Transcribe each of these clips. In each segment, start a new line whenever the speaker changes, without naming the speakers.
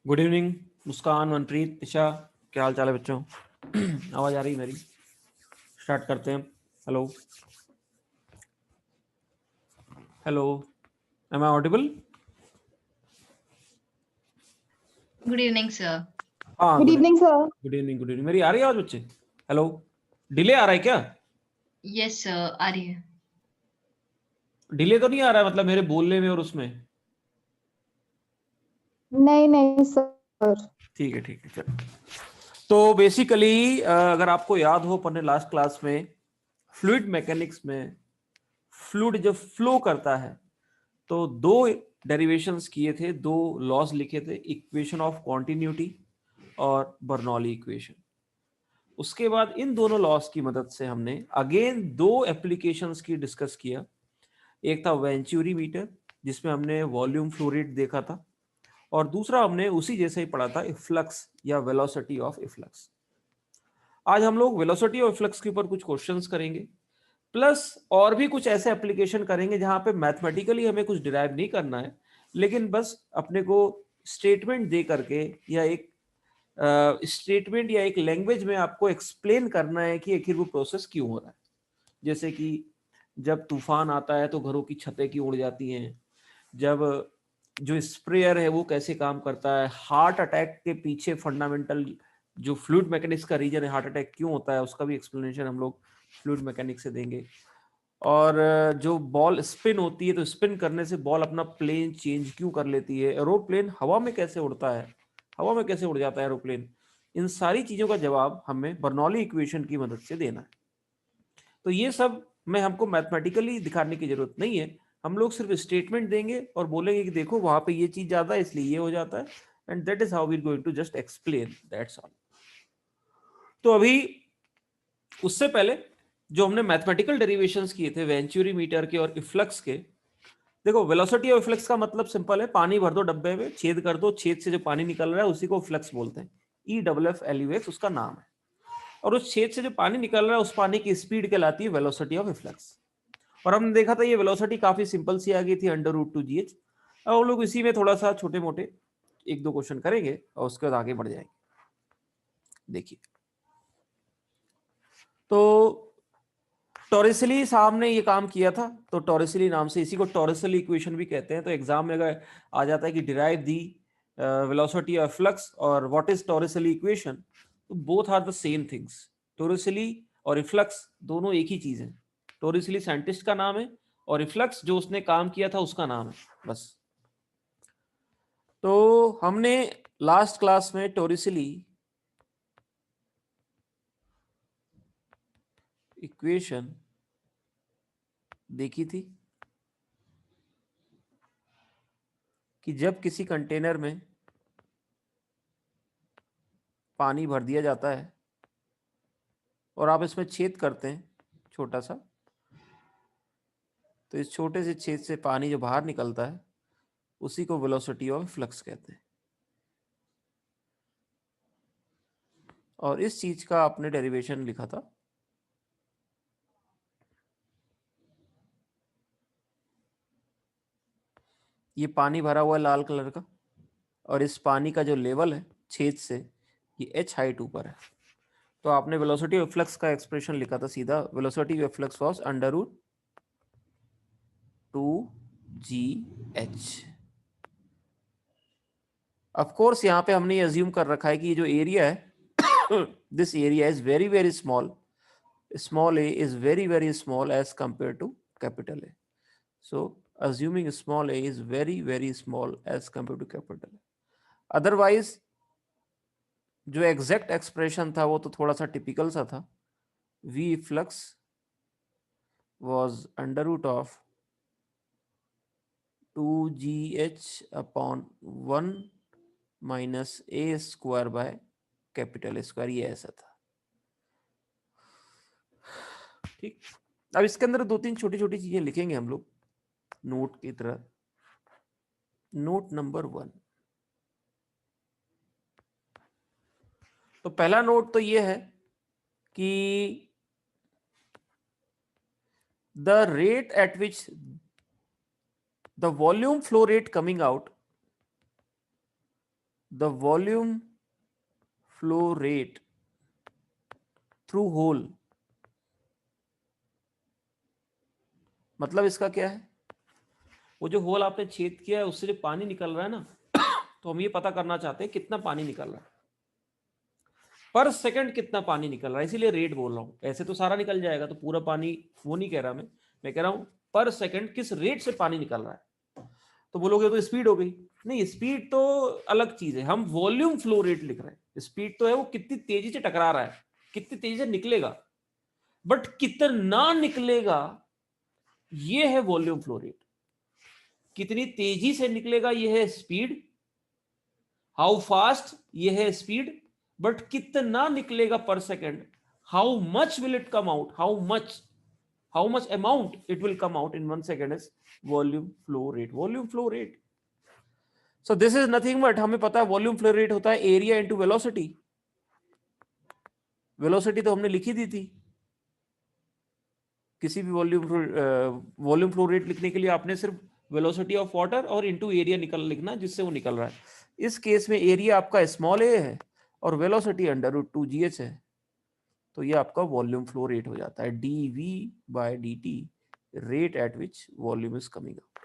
Good evening मुस्कान, मनप्रीत, निशा, क्या हाल चाल है बच्चों? आवाज आ रही मेरी? स्टार्ट करते हैं। Hello hello, am I audible?
Good evening sir.
हाँ,
good
good
evening sir.
Good evening, good evening. मेरी आ रही है आवाज बच्चे? हेलो, डिले आ रहा है क्या?
यस सर, आ रही है।
डिले तो नहीं आ रहा है मतलब मेरे बोलने में और उसमें?
नहीं नहीं सर।
ठीक है ठीक है, चलो। तो बेसिकली अगर आपको याद हो अपने लास्ट क्लास में फ्लूइड मैकेनिक्स में फ्लूइड जब फ्लो करता है तो दो डेरिवेशंस किए थे, दो लॉज लिखे थे, इक्वेशन ऑफ कॉन्टिन्यूटी और बर्नौली इक्वेशन। उसके बाद इन दोनों लॉस की मदद से हमने अगेन दो एप्लीकेशंस की डिस्कस किया। एक था वेंचुरी मीटर जिसमें हमने वॉल्यूम फ्लो रेट देखा था, और दूसरा हमने उसी जैसे ही पढ़ा था इफ्लक्स या वेलोसिटी ऑफ इफ्लक्स। आज हम लोग वेलोसिटी ऑफ इफ्लक्स के ऊपर कुछ क्वेश्चंस करेंगे, प्लस और भी कुछ ऐसे एप्लीकेशन करेंगे जहां पे मैथमेटिकली हमें कुछ डिराइव नहीं करना है, लेकिन बस अपने को स्टेटमेंट दे करके या एक स्टेटमेंट या एक लैंग्वेज में आपको एक्सप्लेन करना है कि आखिर वो प्रोसेस क्यों हो रहा है। जैसे कि जब तूफान आता है तो घरों की छतें क्यों उड़ जाती हैं, जब जो स्प्रेयर है वो कैसे काम करता है, हार्ट अटैक के पीछे फंडामेंटल जो फ्लूइड मैकेनिक्स का रीजन है, हार्ट अटैक क्यों होता है, उसका भी एक्सप्लेनेशन हम लोग फ्लूइड मैकेनिक्स से देंगे। और जो बॉल स्पिन होती है तो स्पिन करने से बॉल अपना प्लेन चेंज क्यों कर लेती है, एरोप्लेन हवा में कैसे उड़ता है, हवा में कैसे उड़ जाता है एरोप्लेन, इन सारी चीजों का जवाब हमें बर्नौली इक्वेशन की मदद से देना है। तो ये सब में हमको मैथमेटिकली दिखाने की जरूरत नहीं है, हम लोग सिर्फ स्टेटमेंट देंगे और बोलेंगे कि देखो वहां पे ये चीज ज्यादा है इसलिए ये हो जाता है, and that is how we are going to just explain, that's all. तो अभी उससे पहले जो हमने मैथमेटिकल डेरिवेशंस किए थे वेंचुरी मीटर के और इफ्लक्स के, देखो वेलोसिटी ऑफ फ्लक्स का मतलब सिंपल है, पानी भर दो डब्बे में, छेद कर दो, छेद से जो पानी निकल रहा है उसी को फ्लक्स बोलते हैं। EFFLUX उसका नाम है, और उस छेद से जो पानी निकल रहा है उस पानी की स्पीड कहलाती है वेलोसिटी ऑफ फ्लक्स। और हमने देखा था ये वेलोसिटी काफी सिंपल सी आ गई थी, √2gh। अब हम लोग इसी में थोड़ा सा छोटे मोटे एक दो क्वेश्चन करेंगे और उसके बाद आगे बढ़ जाएंगे। देखिए, तो टॉरिसली साहब ने ये काम किया था, तो टॉरिसली नाम से, इसी को टॉरिसली इक्वेशन भी कहते हैं। तो एग्जाम में अगर आ जाता है कि derive the velocity of flux और व्हाट इज टॉरिसली इक्वेशन, तो both are the same things. Torricelli और इफ्लक्स दोनों एक ही चीज है। टॉरिसली साइंटिस्ट का नाम है और इफ्लक्स जो उसने काम किया था उसका नाम है, बस। तो हमने लास्ट क्लास में टॉरिसली इक्वेशन देखी थी कि जब किसी कंटेनर में पानी भर दिया जाता है और आप इसमें छेद करते हैं छोटा सा, तो इस छोटे से छेद से पानी जो बाहर निकलता है उसी को वेलोसिटी ऑफ फ्लक्स कहते हैं। और इस चीज का आपने डेरिवेशन लिखा था, ये पानी भरा हुआ है लाल कलर का, और इस पानी का जो लेवल है छेद से, ये h हाइट ऊपर है। तो आपने वेलोसिटी ऑफ फ्लक्स का एक्सप्रेशन लिखा था सीधा, velocity of flux was √2gh। Of course यहाँ पे हमने अज्यूम कर रखा है कि ये जो एरिया है this area is very very small, small a is very very small as compared to capital A. So assuming small a is very very small as compared to capital A. Otherwise जो exact expression था वो तो थोड़ा सा typical सा था, V flux was √2gh upon 1 minus a square by capital square, ये ऐसा था। ठीक, अब इसके अंदर दो तीन छोटी छोटी चीजें लिखेंगे हम लोग नोट की तरह। नोट नंबर 1, तो पहला नोट तो ये है कि the rate at which the volume flow rate coming out, the volume flow rate through hole, मतलब इसका क्या है, वो जो होल आपने छेद किया है उससे जो पानी निकल रहा है ना, तो हम ये पता करना चाहते हैं कितना पानी निकल रहा है पर सेकंड, कितना पानी निकल रहा है, इसीलिए रेट बोल रहा हूं। ऐसे तो सारा निकल जाएगा तो पूरा पानी वो नहीं कह रहा मैं कह रहा हूं पर सेकंड किस रेट से पानी निकल रहा है। तो बोलोगे तो स्पीड हो गई, नहीं स्पीड तो अलग चीज है, हम वॉल्यूम फ्लो रेट लिख रहे हैं। स्पीड तो है वो कितनी तेजी से टकरा रहा है, कितनी तेजी से निकलेगा, बट कितना निकलेगा ये है वॉल्यूम फ्लो रेट। कितनी तेजी से निकलेगा ये है स्पीड, हाउ फास्ट ये है स्पीड, बट कितना निकलेगा पर second, how much will it come out, how much amount it will come out in 1 second is volume flow rate. Volume flow rate, so this is nothing but, हमें पता है volume flow rate होता है area into velocity. Velocity तो हमने लिखी दी थी, किसी भी वॉल्यूम फ्लो रेट लिखने के लिए आपने सिर्फ वेलोसिटी ऑफ वाटर और इनटू एरिया लिखना जिससे वो निकल रहा है। इस केस में एरिया आपका स्मॉल ए है और वेलोसिटी √2gh है, तो ये आपका वॉल्यूम फ्लो रेट हो जाता है dv/dt, rate at which volume is coming out.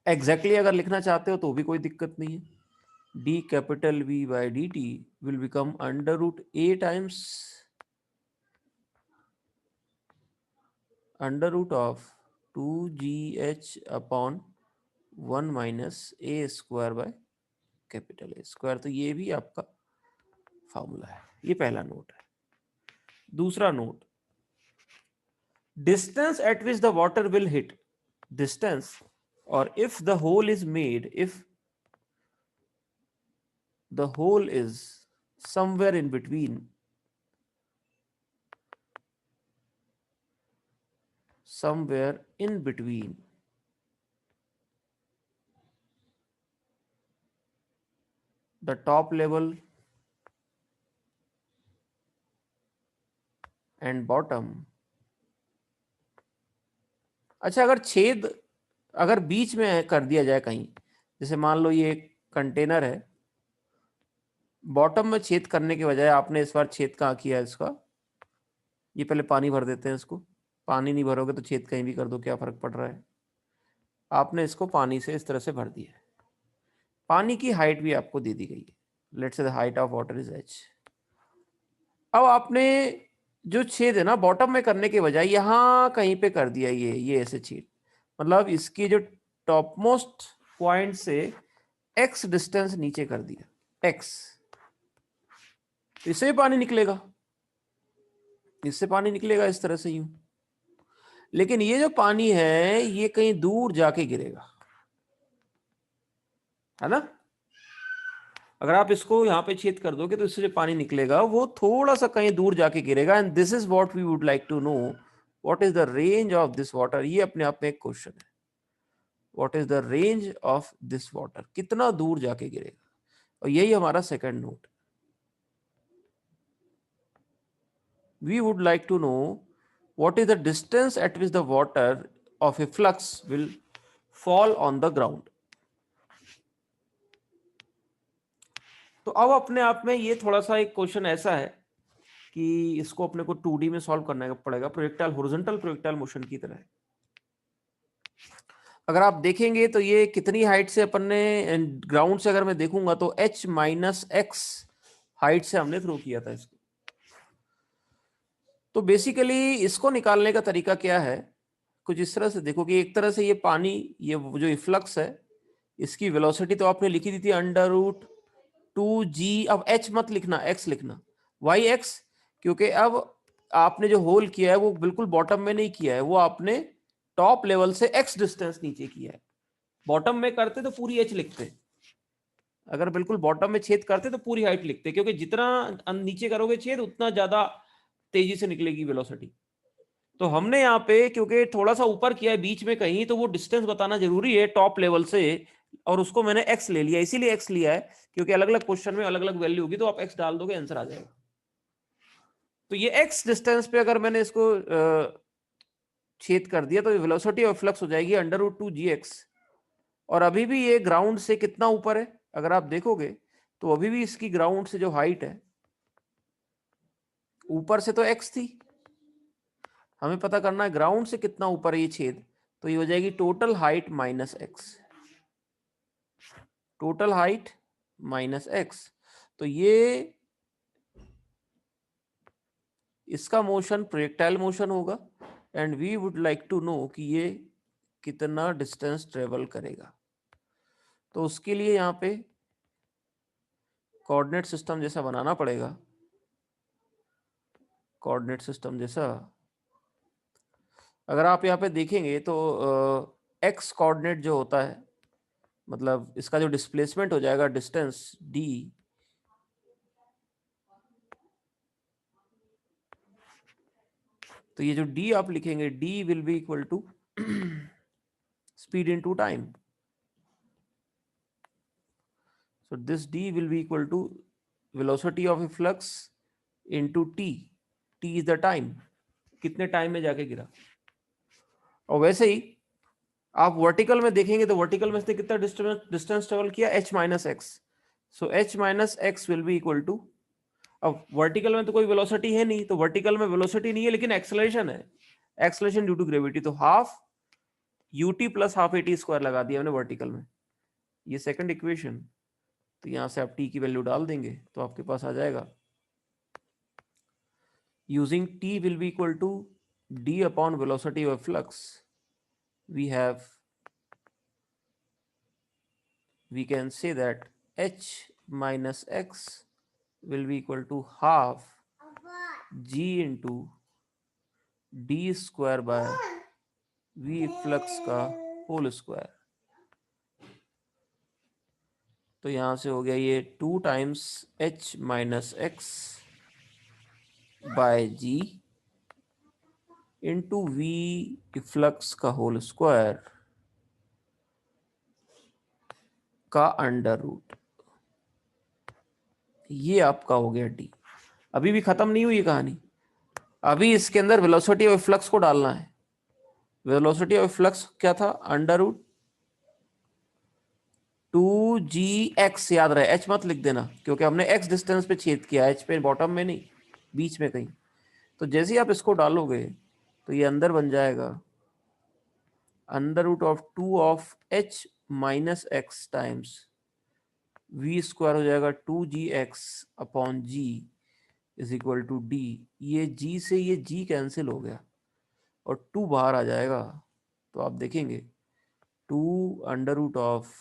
Exactly अगर लिखना चाहते हो तो भी कोई दिक्कत नहीं है, d∠V/dt will become √a times √2gh upon 1 minus a square by capital A square. तो ये भी आपका फॉर्मूला है। ये पहला नोट है। दूसरा note, distance at which the water will hit, distance, और if the hole is made, if the hole is somewhere in between, somewhere in between the top level and bottom। अच्छा, अगर छेद अगर बीच में कर दिया जाए कहीं, जैसे मान लो ये कंटेनर है, बॉटम में छेद करने के बजाय आपने इस बार छेद कहाँ किया है इसका, ये पहले पानी भर देते हैं इसको, पानी नहीं भरोगे तो छेद कहीं भी कर दो क्या फर्क पड़ रहा है, आपने इसको पानी से इस तरह से भर दिया है। पानी की हाइट भी आपको दे दी गई है, let's say the height of water is h। अब आपने जो छेद है ना बॉटम में करने के बजाय यहां कहीं पे कर दिया, ये ऐसे छेद, मतलब इसकी जो टॉप मोस्ट पॉइंट से x डिस्टेंस नीचे कर दिया, x, इससे पानी निकलेगा, इससे पानी निकलेगा इस तरह से यूं, लेकिन ये जो पानी है ये कहीं दूर जाके गिरेगा, है ना। अगर आप इसको यहाँ पे छेद कर दोगे तो इससे जो पानी निकलेगा वो थोड़ा सा कहीं दूर जाके गिरेगा, and this is what we would like to know, what is the range of this water. ये अपने आप में एक क्वेश्चन है, what is the range of this water, कितना दूर जाके गिरेगा, और यही हमारा second note. We would like to know what is the distance at which the water of a flux will fall on the ground. तो अब अपने आप में ये थोड़ा सा एक क्वेश्चन ऐसा है कि इसको अपने को 2D में सॉल्व करना पड़ेगा, प्रोजेक्टाइल हॉरिजॉन्टल प्रोजेक्टाइल मोशन की तरह। अगर आप देखेंगे तो ये कितनी हाइट से अपन ने, ग्राउंड से अगर मैं देखूंगा तो h-x हाइट से हमने थ्रो किया था इसको। तो बेसिकली इसको निकालने का तरीका क्या है, कुछ इस तरह से देखो कि एक तरह से ये पानी, ये जो फ्लक्स है, इसकी वेलोसिटी तो आपने लिखी दी थी √2g, अब h मत लिखना, x लिखना, yx, क्योंकि अब आपने जो होल किया है वो बिल्कुल बॉटम में नहीं किया है, वो आपने टॉप लेवल से x डिस्टेंस नीचे किया है। बॉटम में करते तो पूरी h लिखते, अगर बिल्कुल बॉटम में छेद करते तो पूरी हाइट लिखते, क्योंकि जितना नीचे करोगे छेद उतना ज्यादा तेजी से निकलेगी वेलोसिटी। तो हमने यहाँ पे क्योंकि थोड़ा सा ऊपर किया है बीच में कहीं, तो वो डिस्टेंस बताना जरूरी है टॉप लेवल से, और उसको मैंने x ले लिया, इसीलिए x लिया है क्योंकि अलग अलग क्वेश्चन में अलग अलग वैल्यू होगी, तो आप x डाल दोगे आंसर आ जाएगा। तो ये x डिस्टेंस पे अगर मैंने इसको छेद कर दिया तो वेलोसिटी ऑफ फ्लक्स हो जाएगी √2gx, और अभी भी ये ग्राउंड से कितना ऊपर है, अगर आप देखोगे तो अभी भी इसकी ग्राउंड से जो हाइट है, ऊपर से तो x थी, हमें पता करना है ग्राउंड से कितना ऊपर है ये छेद, तो ये हो जाएगी total height minus x, total height minus x. तो ये इसका मोशन प्रोजेक्टाइल मोशन होगा, and we would like to know कि ये कितना डिस्टेंस ट्रेवल करेगा। तो उसके लिए यहाँ पे कोऑर्डिनेट सिस्टम जैसा बनाना पड़ेगा, कोऑर्डिनेट सिस्टम जैसा। अगर आप यहाँ पे देखेंगे तो एक्स कोऑर्डिनेट जो होता है, मतलब इसका जो डिस्प्लेसमेंट हो जाएगा डिस्टेंस d, तो ये जो d आप लिखेंगे d will be equal to speed into time. So this d will be equal to velocity of a flux into t. t is the time, कितने टाइम में जाके गिरा। और वैसे ही आप वर्टिकल में देखेंगे तो वर्टिकल में इसने कितना डिस्टेंस ट्रेवल किया, h minus x. So h minus x will be equal to, अब वर्टिकल में तो कोई वेलोसिटी है नहीं, तो वर्टिकल में वेलोसिटी नहीं है लेकिन एक्सेलरेशन है, एक्सेलरेशन ड्यू टू ग्रेविटी, तो half ut plus half at square लगा दिया हमने वर्टिकल में। ये सेकंड इक्वेशन, तो यहां से आप t की वैल्यू डाल देंगे तो आपके पास आ जाएगा, using t will be equal to d upon velocity of flux, we can say that h minus x will be equal to half g into d square by v flux का whole square. तो यहां से हो गया ये 2 times h minus x by g into v flux का whole square का under root, ये आपका हो गया डी। अभी भी खत्म नहीं हुई कहानी, अभी इसके अंदर वेलोसिटी ऑफ फ्लक्स को डालना है। वेलोसिटी ऑफ फ्लक्स क्या था, अंडर रूट 2gx, याद रहे h मत लिख देना क्योंकि हमने x डिस्टेंस पे छेद किया, h पे बॉटम में नहीं, बीच में कहीं। तो जैसे ही आप इसको डालोगे तो ये अंदर बन जाएगा under root of 2 of h minus x times v square हो जाएगा 2gx upon g is equal to d। ये g से ये g कैंसिल हो गया और 2 बाहर आ जाएगा, तो आप देखेंगे 2 under root of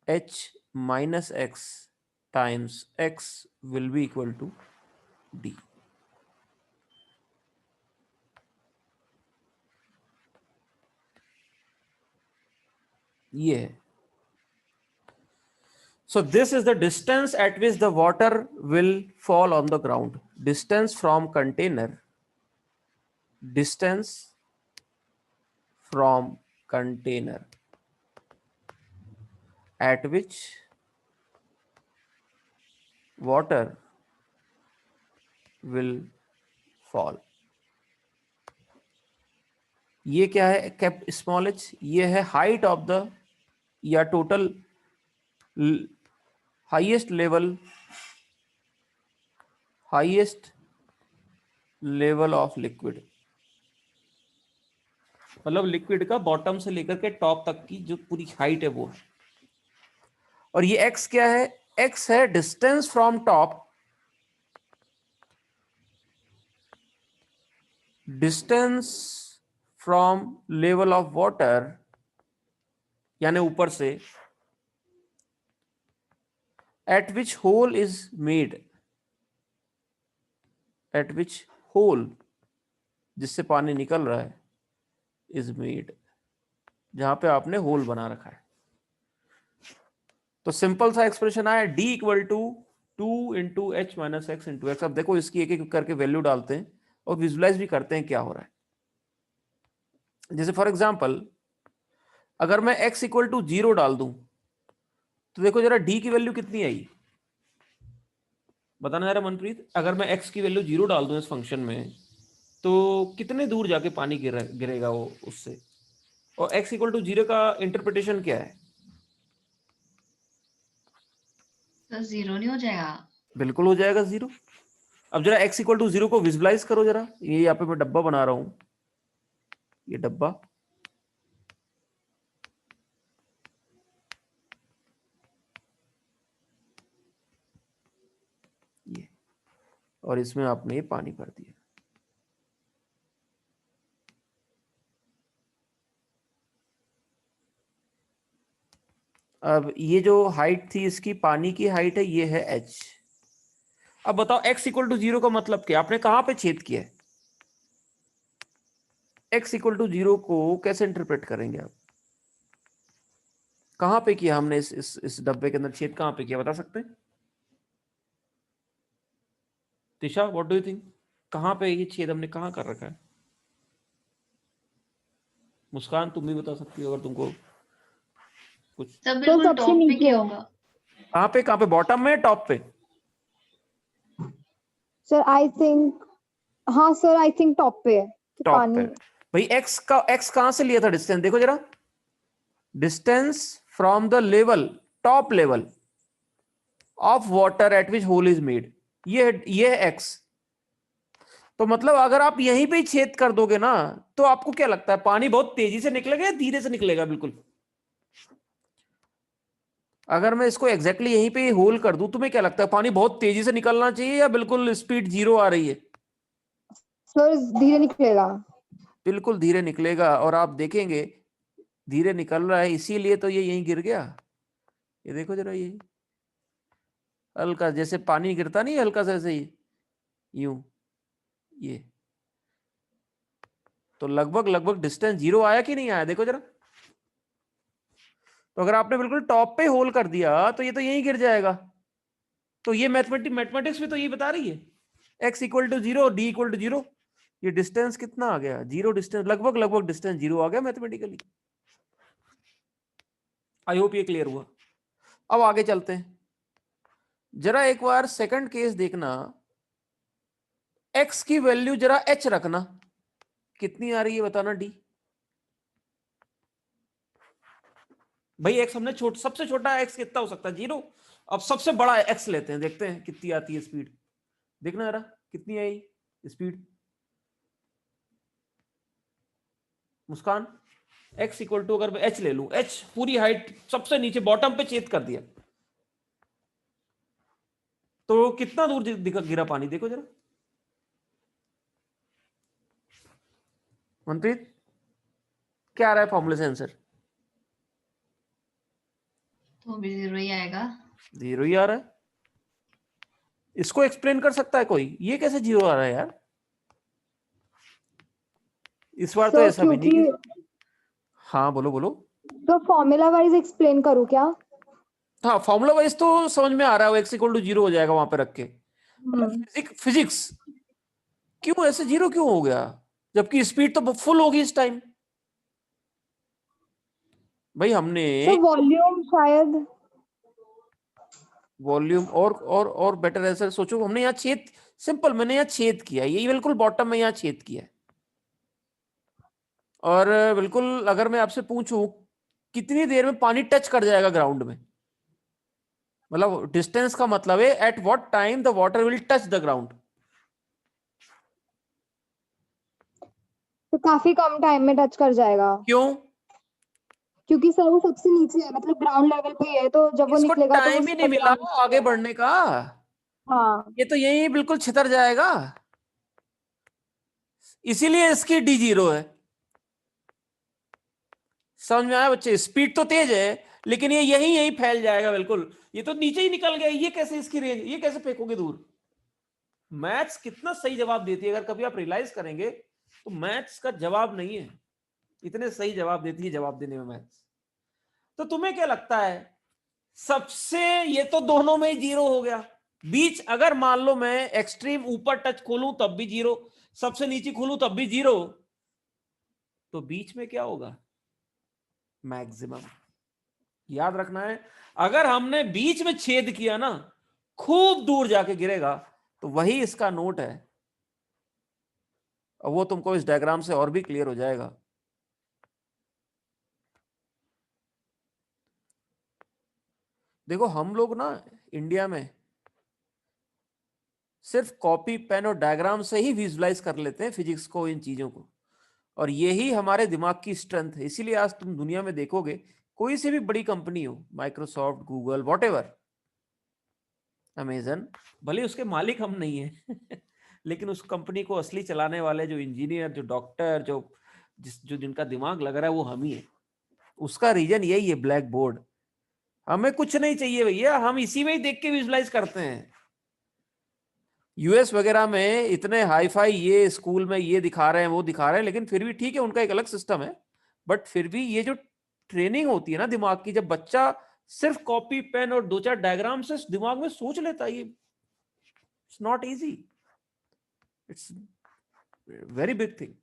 h minus x times x will be equal to d। ये है। So this is the distance at which the water will fall on the ground. Distance from container, distance from container at which water will fall. ये क्या है, cap small h, ये है height of the या total highest level of liquid, मतलब liquid का bottom से लेकर के टॉप तक की जो पूरी हाइट है वो है। और ये x क्या है, x है distance from top, distance from level of water, यानी ऊपर से, at which hole is made, at which hole जिससे पानी निकल रहा है is made, जहां पे आपने होल बना रखा है। तो सिंपल सा एक्सप्रेशन आया d equal to 2 into h minus x into x. अब देखो इसकी एक एक करके वैल्यू डालते हैं और विजुलाइज भी करते हैं क्या हो रहा है। जैसे फॉर एग्जांपल अगर मैं x इक्वल टू 0 डाल दूं तो देखो जरा d की वैल्यू कितनी आई, बताना जरा मनप्रीत। अगर मैं x की वैल्यू 0 डाल दूं इस फंक्शन में तो कितने दूर जाके पानी गिरेगा वो उससे, और x इक्वल टू 0 का इंटरप्रिटेशन क्या है।
सर 0 नहीं हो जाएगा?
बिल्कुल हो जाएगा 0। अब जरा x इक्वल टू 0 को विजुलाइज करो जरा। ये यहाँ पे मैं डब्बा बना रहा हूं, ये डब्बा, ये, और इसमें आपने ये पानी भर दिया। अब ये जो हाइट थी इसकी, पानी की हाइट है, ये है h। अब बताओ x इक्वल टू 0 का मतलब क्या? आपने कहां पे छेद किया है? x इक्वल टू 0 को कैसे इंटरप्रेट करेंगे आप? कहां पे किया हमने इस डब्बे के अंदर छेद? कहां पे किया, बता सकते हैं? Tisha, what do you think? कहां पे ये छेद हमने कहां कर रखा है? मुस्कान, तुम भी बता सकती हो अगर तुमको कुछ।
सर
तो
बिल्कुल
सबसे
टॉप पे
नीचे
किया
है।
होगा।
कहां पे, बॉटम में, टॉप पे?
सर आई थिंक, हाँ सर आई थिंक टॉप पे है कि
टॉप पे।
पानी।
भाई x कहां से लिया था डिस्टेंस? देखो जरा, distance from the level, top level of water at which hole is made, ये है x। तो मतलब अगर आप यहीं पे ही छेद कर दोगे ना, तो आपको क्या लगता है पानी बहुत तेजी से निकलेगा या धीरे से निकलेगा? बिल्कुल, अगर मैं इसको एग्जैक्टली यहीं पे होल कर दूं, तुम्हें क्या लगता है पानी बहुत तेजी से निकलना चाहिए या बिल्कुल स्पीड 0 आ रही है?
सर धीरे निकलेगा।
बिल्कुल धीरे निकलेगा। और आप देखेंगे धीरे निकल रहा है, इसीलिए तो ये यहीं गिर गया। ये देखो जरा, ये हल्का जैसे पानी गिरता नहीं, हल्का सा ऐसे ही, यूं, ये तो लगभग लगभग डिस्टेंस 0 आया कि नहीं आया? देखो जरा। तो अगर आपने बिल्कुल टॉप पे होल कर दिया तो ये तो यहीं गिर जाएगा। तो ये मैथमेटिक्स में तो ये बता रही है x equal to 0, d equal to 0। ये डिस्टेंस कितना आ गया? 0 डिस्टेंस, लगभग लगभग डिस्टेंस 0 आ गया मैथमेटिकली। आई होप ये क्लियर हुआ। अब आगे चलते हैं, जरा एक बार सेकंड केस देखना। x की वैल्यू जरा h रखना, कितनी आ रही है बताना डी। भाई x हमने सबसे छोटा x कितना हो सकता है? 0। अब सबसे बड़ा x लेते हैं, देखते हैं कितनी आती है स्पीड। देखना जरा कितनी आई speed, Muskan. x equal to, अगर मैं h ले लूं, h पूरी हाइट सबसे नीचे बॉटम पे छेद कर दिया, तो कितना दूर गिरा पानी? देखो जरा मनप्रीत, क्या आ रहा है फॉर्मूले से आंसर?
तो भी 0 ही आएगा।
0 ही आ रहा है। इसको एक्सप्लेन कर सकता है कोई? ये कैसे 0 आ रहा है यार? इस बार तो
सर
ऐसा भी नहीं
क्योंकि,
कि, हाँ बोलो बोलो।
तो फॉर्मूला वाइज एक्सप्लेन करूँ क्या?
हाँ, फॉर्मूला वाइज तो समझ में आ रहा है, x इक्वल टू 0 हो जाएगा वहां पे रख के। फिजिक्स क्यों ऐसे 0 क्यों हो गया, जबकि स्पीड तो फुल होगी इस टाइम? भाई हमने
सर वॉल्यूम शायद।
वॉल्यूम और बेटर ऐसे सोचो, हमने यहाँ छेद, सिंपल मैंने यहाँ छेद किया, ये बिल्कुल बॉटम में यहाँ छेद किया है। और बिल्कुल अगर मैं आपसे पूछूं कितनी देर में पानी टच कर जाएगा ग्राउंड में, मतलब डिस्टेंस का मतलब है at what time the water will touch the ground.
तो काफी कम टाइम में टच कर जाएगा,
क्यों?
क्योंकि सर वो सबसे नीचे है, मतलब ग्राउंड लेवल पे ही है, तो जब वो
इसको
निकलेगा तो वो
टाइम ही नहीं
स्पीड
मिला आगे
जाएगा।
बढ़ने का,
हाँ।
ये तो यही बिल्कुल छितर जाएगा, इसीलिए इसकी डी 0 है। समझ में आया बच्चे? स्पीड तो तेज है लेकिन ये यही यही फैल जाएगा बिल्कुल, ये तो नीचे ही निकल गया, ये कैसे इसकी रेंज, ये कैसे फेंकोगे दूर? मैथ्स कितना सही जवाब देती है, अगर कभी आप रियलाइज करेंगे तो मैथ्स का जवाब नहीं है, इतने सही जवाब देती है जवाब देने में मैथ्स। तो तुम्हें क्या लगता है सबसे, ये तो दोनों में ही 0 हो गया, बीच अगर मान लो मैं एक्सट्रीम ऊपर टच खोलूं तब भी 0, सबसे नीचे खोलूं तब भी 0, तो बीच में क्या होगा? मैक्सिमम। याद रखना है, अगर हमने बीच में छेद किया ना, खूब दूर जाके गिरेगा, तो वही इसका नोट है। और वो तुमको इस डायग्राम से और भी क्लियर हो जाएगा। देखो हम लोग ना इंडिया में सिर्फ कॉपी पेन और डायग्राम से ही विजुलाइज कर लेते हैं फिजिक्स को, इन चीजों को, और यही हमारे दिमाग की स्ट्रेंथ है। इसीलिए आज तुम दुनिया में देखोगे कोई सी भी बड़ी कंपनी हो, माइक्रोसॉफ्ट, गूगल, व्हाटएवर, अमेजन, भले उसके मालिक हम नहीं है लेकिन उस कंपनी को असली चलाने वाले जो इंजीनियर, जो डॉक्टर, जो जिनका दिमाग लग रहा है वो हम ही है। उसका रीजन यही है, ब्लैक बोर्ड। हमें कुछ नहीं चाहिए भैया, हम इसी में ही देख के विजुलाइज करते हैं। यूएस वगैरह में इतने हाई फाई ये स्कूल में ये दिखा रहे हैं, वो दिखा रहे हैं, लेकिन फिर भी ठीक है, उनका एक अलग सिस्टम है। बट फिर भी ये जो ट्रेनिंग होती है ना दिमाग की, जब बच्चा सिर्फ कॉपी पेन और दो चार डायग्राम से दिमाग में सोच लेता है, ये it's not easy, it's very big thing.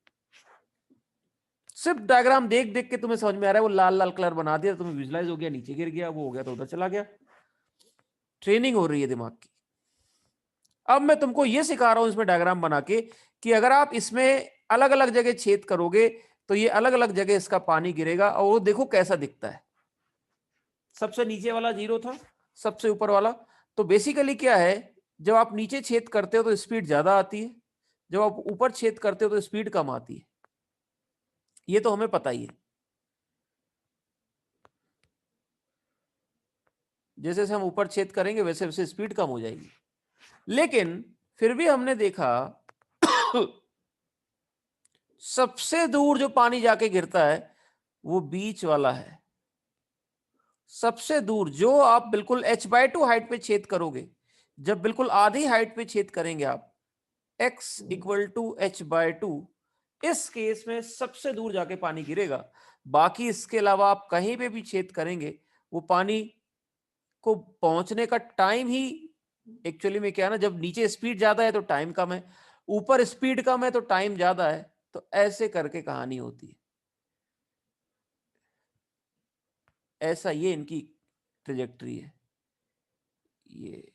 सिर्फ डायग्राम देख देख के तुम्हें समझ में आ रहा है, वो लाल लाल कलर बना दिया, तुम्हें विजुलाइज हो गया, नीचे गिर गया, वो हो गया तो उधर चला गया। ट्रेनिंग हो रही है दिमाग की। अब मैं तुमको ये सिखा रहा हूं इसमें डायग्राम बना के कि अगर आप इसमें अलग अलग जगह छेद करोगे तो ये अलग अलग जगह इसका पानी गिरेगा, और वो देखो कैसा दिखता है। सबसे नीचे वाला 0 था, सबसे ऊपर वाला। तो बेसिकली क्या है, जब आप नीचे छेद करते हो तो स्पीड ज्यादा आती है, जब आप ऊपर छेद करते हो तो स्पीड कम आती है। ये तो हमें पता ही है। जैसे जैसे हम ऊपर छेद करेंगे वैसे वैसे स्पीड कम हो जाएगी। लेकिन फिर भी हमने देखा सबसे दूर जो पानी जाके गिरता है वो बीच वाला है। सबसे दूर जो आप बिल्कुल h/2 हाइट पे छेद करोगे, जब बिल्कुल आधी हाइट पे छेद करेंगे आप, x = h/2, इस केस में सबसे दूर जाके पानी गिरेगा। बाकी इसके अलावा आप कहीं पे भी छेद करेंगे, वो पानी को पहुंचने का टाइम ही एक्चुअली में क्या है ना, जब नीचे स्पीड ज्यादा है तो टाइम कम है, ऊपर स्पीड कम है तो टाइम ज्यादा है। तो ऐसे करके कहानी होती है। ऐसा ये इनकी ट्रेजेक्टरी है। ये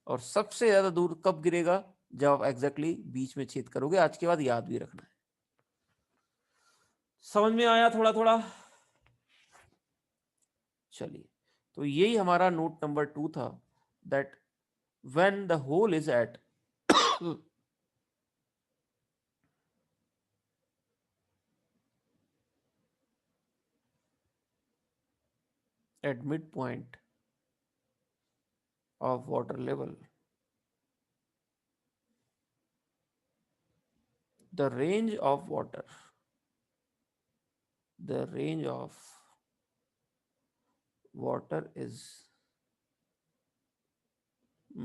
और सबसे ज्यादा दूर कब गिरेगा, जब आप एग्जैक्टली बीच में छेद करोगे। आज के बाद याद भी रखना है। समझ में आया थोड़ा थोड़ा? चलिए, तो यही हमारा नोट नंबर 2 था, that when the hole is at at midpoint of water level, the range of water, the range of water is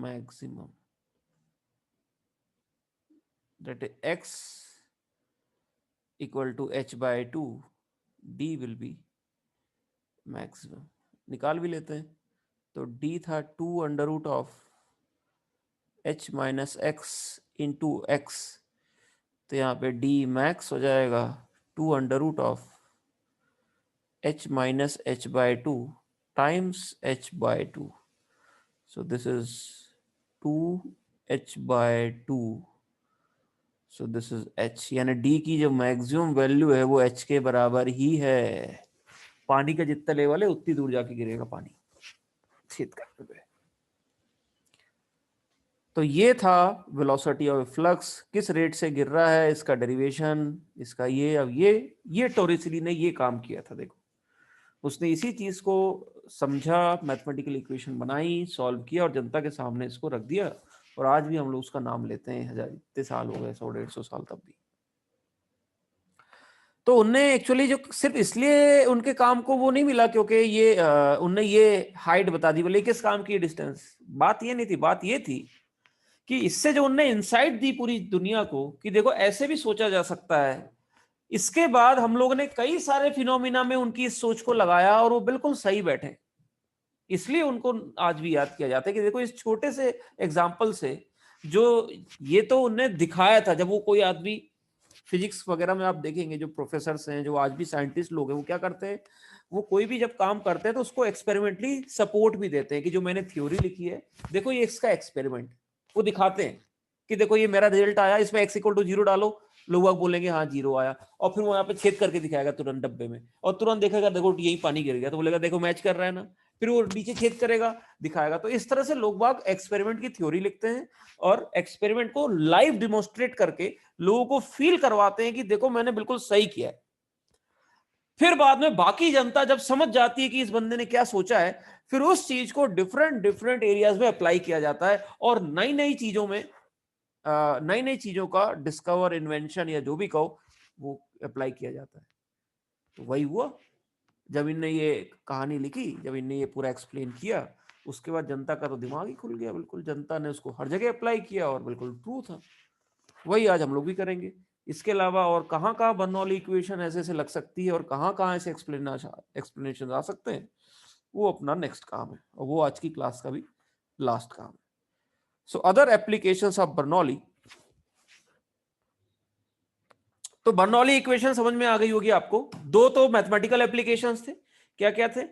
maximum, that is x = h/2, d will be maximum। निकाल भी लेते हैं, तो d था 2√h - x into x, तो यहाँ पे d max हो जाएगा 2√h - h/2 times h/2। So this is 2h/2, so this is h, यानी d की जो मैक्सिमम वैल्यू है वो h के बराबर ही है। पानी का जितना लेवल है उतनी दूर जाके गिरेगा पानी छेद करने पे। तो ये था वेलोसिटी ऑफ फ्लक्स, किस रेट से गिर रहा है, इसका डेरिवेशन, इसका ये। अब ये टोरिसली ने ये काम किया था। देखो, उसने इसी चीज को समझा, मैथमेटिकल इक्वेशन बनाई, सॉल्व किया और जनता के सामने इसको रख दिया। और आज भी हम लोग उसका नाम लेते हैं, हजार इतने साल हो गए, 100-150 साल तब भी। तो उनने एक्चुअली जो सिर्फ इसलिए उनके काम को वो नहीं मिला क्योंकि ये उनने ये हाइट बता दी, बोले किस काम की डिस्टेंस, बात ये नहीं थी। बात ये थी कि इससे जो उनने इंसाइट दी पूरी दुनिया को कि देखो ऐसे भी सोचा जा सकता है। इसके बाद हम लोगों ने कई सारे फिनोमिना में उनकी इस सोच को लगाया और वो बिल्कुल सही बैठे। इसलिए उनको आज भी याद किया जाता है कि देखो इस छोटे से एग्जाम्पल से जो ये तो उन्हें दिखाया था। जब वो कोई आदमी फिजिक्स वगैरह में आप देखेंगे जो प्रोफेसर हैं, जो आज भी साइंटिस्ट लोग हैं, वो क्या करते हैं, वो कोई भी जब काम करते हैं तो उसको एक्सपेरिमेंटली सपोर्ट भी देते हैं कि जो मैंने थ्योरी लिखी है देखो ये इसका एक्सपेरिमेंट, वो दिखाते हैं कि देखो ये मेरा रिजल्ट आया, इसमें x = 0 डालो, लोग बाग बोलेंगे हाँ 0 आया, और फिर वो यहाँ पे छेद करके दिखाएगा तुरंत डब्बे में, और तुरंत देखेगा देखो यही पानी गिर गया, तो बोलेगा देखो मैच कर रहा है ना, फिर वो नीचे छेद करेगा दिखाएगा। तो इस तरह से लोग बाग एक्सपेरिमेंट की थ्योरी लिखते हैं और एक्सपेरिमेंट को लाइव डिमोन्स्ट्रेट करके लोगों को फील करवाते हैं कि देखो मैंने बिल्कुल सही किया है। फिर बाद में बाकी जनता जब समझ जाती है कि इस बंदे ने क्या सोचा है, फिर उस चीज को डिफरेंट डिफरेंट एरियाज में अप्लाई किया जाता है, और नई नई चीजों में नई नई चीजों का डिस्कवर, इन्वेंशन या जो भी कहो वो अप्लाई किया जाता है। तो वही हुआ जब इनने ये कहानी लिखी, जब इनने ये पूरा एक्सप्लेन किया, उसके बाद जनता का तो दिमाग ही खुल गया बिल्कुल, जनता ने उसको हर जगह अप्लाई किया और बिल्कुल ट्रू था। वही आज हम लोग भी करेंगे। इसके अलावा और कहाँ कहाँ बर्नौली इक्वेशन ऐसे से लग सकती है और कहाँ कहाँ ऐसे एक्सप्लेनेशन आ सकते हैं, वो अपना नेक्स्ट काम है, और वो आज की क्लास का भी लास्ट काम है। So other applications of Bernoulli. तो बर्नौली इक्वेशन समझ में आ गई होगी आपको। दो तो मैथमेटिकल एप्लीकेशंस थे, क्या क्या थे?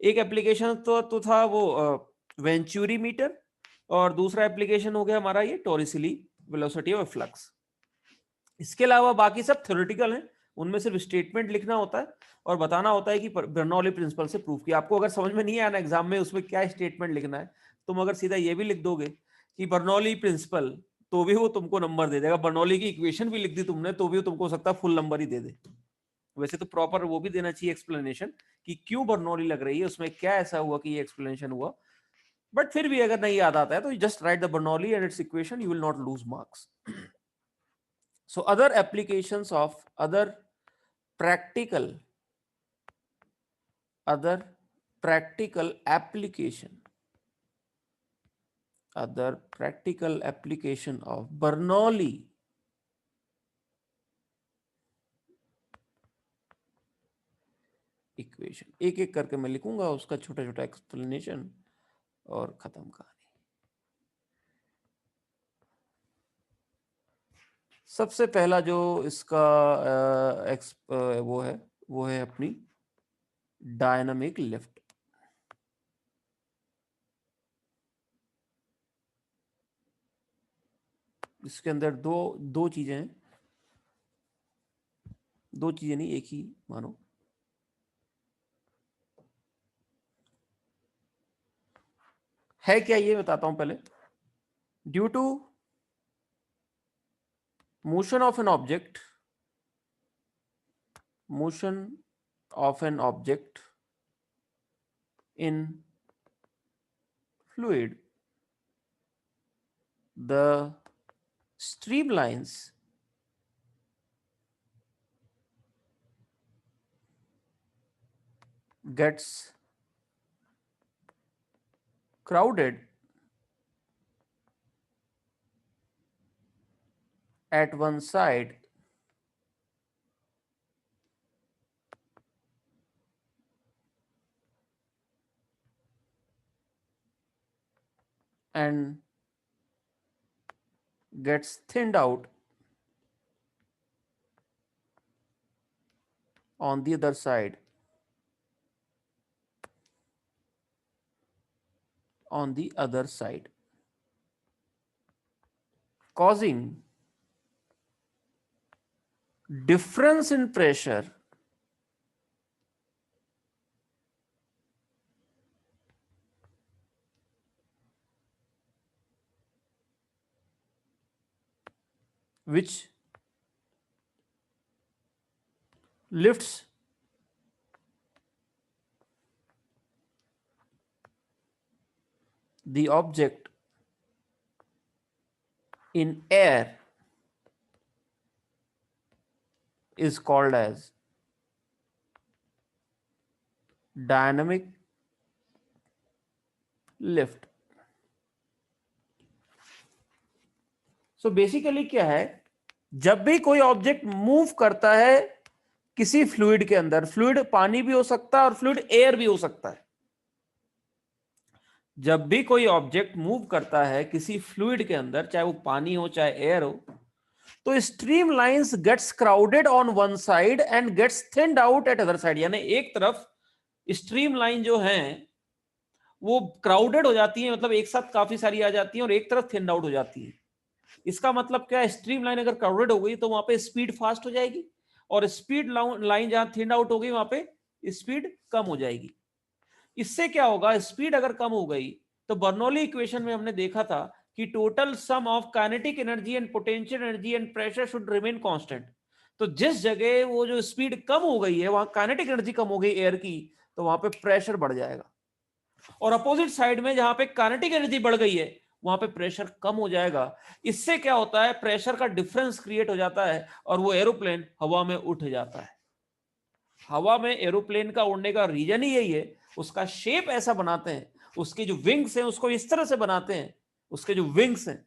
एक एप्लीकेशन तो था वो वेंचुरी मीटर, और दूसरा एप्लीकेशन हो गया हमारा ये टॉरिसिली वेलोसिटी ऑफ फ्लक्स। इसके अलावा बाकी सब थ्योरेटिकल हैं, उनमें सिर्फ स्टेटमेंट लिखना होता है और बताना होता है कि बर्नौली प्रिंसिपल से प्रूफ किया। आपको अगर समझ में नहीं आया ना एग्जाम में उसमें क्या स्टेटमेंट लिखना है, तुम अगर सीधा ये भी लिख दोगे कि बर्नौली प्रिंसिपल, तो भी वो तुमको नंबर दे देगा। बर्नौली की इक्वेशन भी लिख दी तुमने तो भी तुमको हो सकता है फुल नंबर ही दे दे। वैसे तो प्रॉपर वो भी देना चाहिए एक्सप्लेनेशन कि क्यों बर्नौली लग रही है, उसमें क्या ऐसा हुआ कि ये एक्सप्लेनेशन हुआ। बट फिर भी अगर नहीं याद आता है तो just right the Bernoulli and it's equation, you will not lose marks. So other applications of other practical application of Bernoulli equation, एक एक करके मैं लिखूंगा उसका छोटा छोटा एक्सप्लेनेशन और खत्म कहानी। सबसे पहला जो इसका वो है अपनी डायनामिक लिफ्ट। इसके अंदर दो चीजें हैं, दो चीजें नहीं एक ही मानो। है क्या ये बताता हूं पहले। Due to motion of an object in fluid, the streamlines gets crowded at one side and gets thinned out on the other side causing difference in pressure which lifts the object in air is called as dynamic lift। So basically क्या है, जब भी कोई object move करता है किसी fluid के अंदर, फ्लूइड पानी भी हो सकता है और फ्लूइड एयर भी हो सकता है, जब भी कोई ऑब्जेक्ट मूव करता है किसी फ्लूइड के अंदर, चाहे वो पानी हो चाहे एयर हो, तो stream lines gets crowded on one side and gets thinned out at other side. यानी एक तरफ स्ट्रीम लाइन जो है वो क्राउडेड हो जाती है, मतलब एक साथ काफी सारी आ जाती है, और एक तरफ थिन्ड आउट हो जाती है। इसका मतलब क्या है, स्ट्रीम लाइन अगर क्राउडेड हो गई तो वहां पे स्पीड फास्ट हो जाएगी, और स्पीड लाइन जहां थिन आउट हो गई वहां पे स्पीड कम हो जाएगी। इससे क्या होगा, स्पीड अगर कम हो गई तो बर्नौली इक्वेशन में हमने देखा था कि total sum of kinetic energy and potential energy and pressure should remain constant. तो जिस जगह वो जो स्पीड कम हो गई है वहां काइनेटिक एनर्जी कम हो गई एयर की, तो वहां पे प्रेशर बढ़ जाएगा। और अपोजिट साइड में जहां पे काइनेटिक एनर्जी बढ़ गई है वहां पे प्रेशर कम हो जाएगा। इससे क्या होता है, प्रेशर का डिफरेंस क्रिएट हो जाता है और वो एरोप्लेन हवा में उठ जाता है। हवा में एरोप्लेन का उड़ने का रीजन ही यही है, उसका शेप ऐसा बनाते हैं, उसके जो विंग्स हैं उसको इस तरह से बनाते हैं, उसके जो विंग्स हैं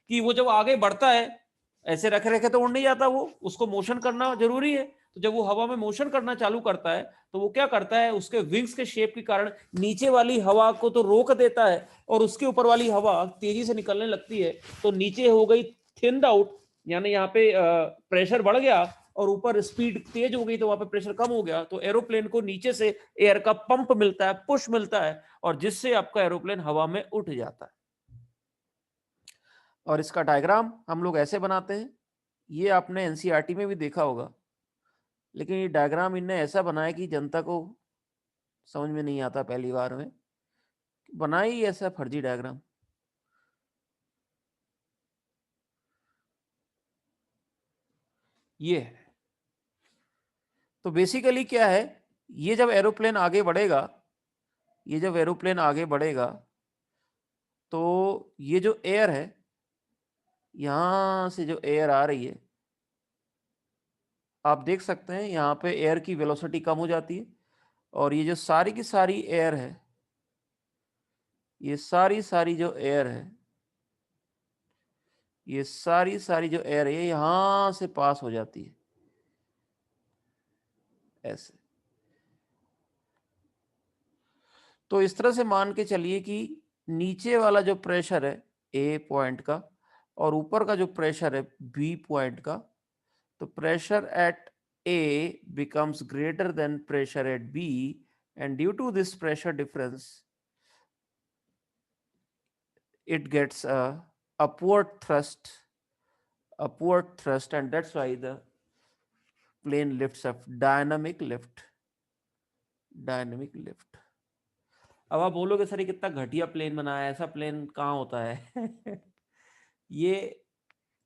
कि वो जब आगे बढ़ता है ऐसे रखे रखे तो उड़ नहीं जाता, वो उसको मोशन करना जरूरी है। तो जब वो हवा में मोशन करना चालू करता है तो वो क्या करता है, उसके विंग्स के शेप के कारण नीचे वाली हवा को तो रोक देता है और उसके ऊपर वाली हवा तेजी से निकलने लगती है। तो नीचे हो गई थिन्ड आउट, यानी यहाँ पे प्रेशर बढ़ गया और ऊपर स्पीड तेज हो गई तो वहां पे प्रेशर कम हो गया। तो एरोप्लेन को नीचे से एयर का पंप मिलता है, पुश मिलता है, और जिससे आपका एरोप्लेन हवा में उठ जाता है। और इसका डायग्राम हम लोग ऐसे बनाते हैं, ये आपने एनसीईआरटी में भी देखा होगा, लेकिन ये डायग्राम इनने ऐसा बनाया कि जनता को समझ में नहीं आता पहली बार में, बनाई ऐसा फर्जी डायग्राम। ये है। तो बेसिकली क्या है, ये जब एरोप्लेन आगे बढ़ेगा, ये जब एरोप्लेन आगे बढ़ेगा तो ये जो एयर है, यहां से जो एयर आ रही है आप देख सकते हैं यहाँ पे एयर की वेलोसिटी कम हो जाती है, और ये जो सारी की सारी एयर है, ये सारी जो एयर है, ये सारी जो एयर है यहां से पास हो जाती है ऐसे। तो इस तरह से मान के चलिए कि नीचे वाला जो प्रेशर है ए पॉइंट का और ऊपर का जो प्रेशर है बी पॉइंट का, तो pressure at A becomes greater than pressure at B, and due to this pressure difference it gets a upward thrust, and that's why the plane lifts up, dynamic lift। अब आप बोलोगे sir ये कितना घटिया plane बनाया है, ऐसा plane कहाँ होता है ये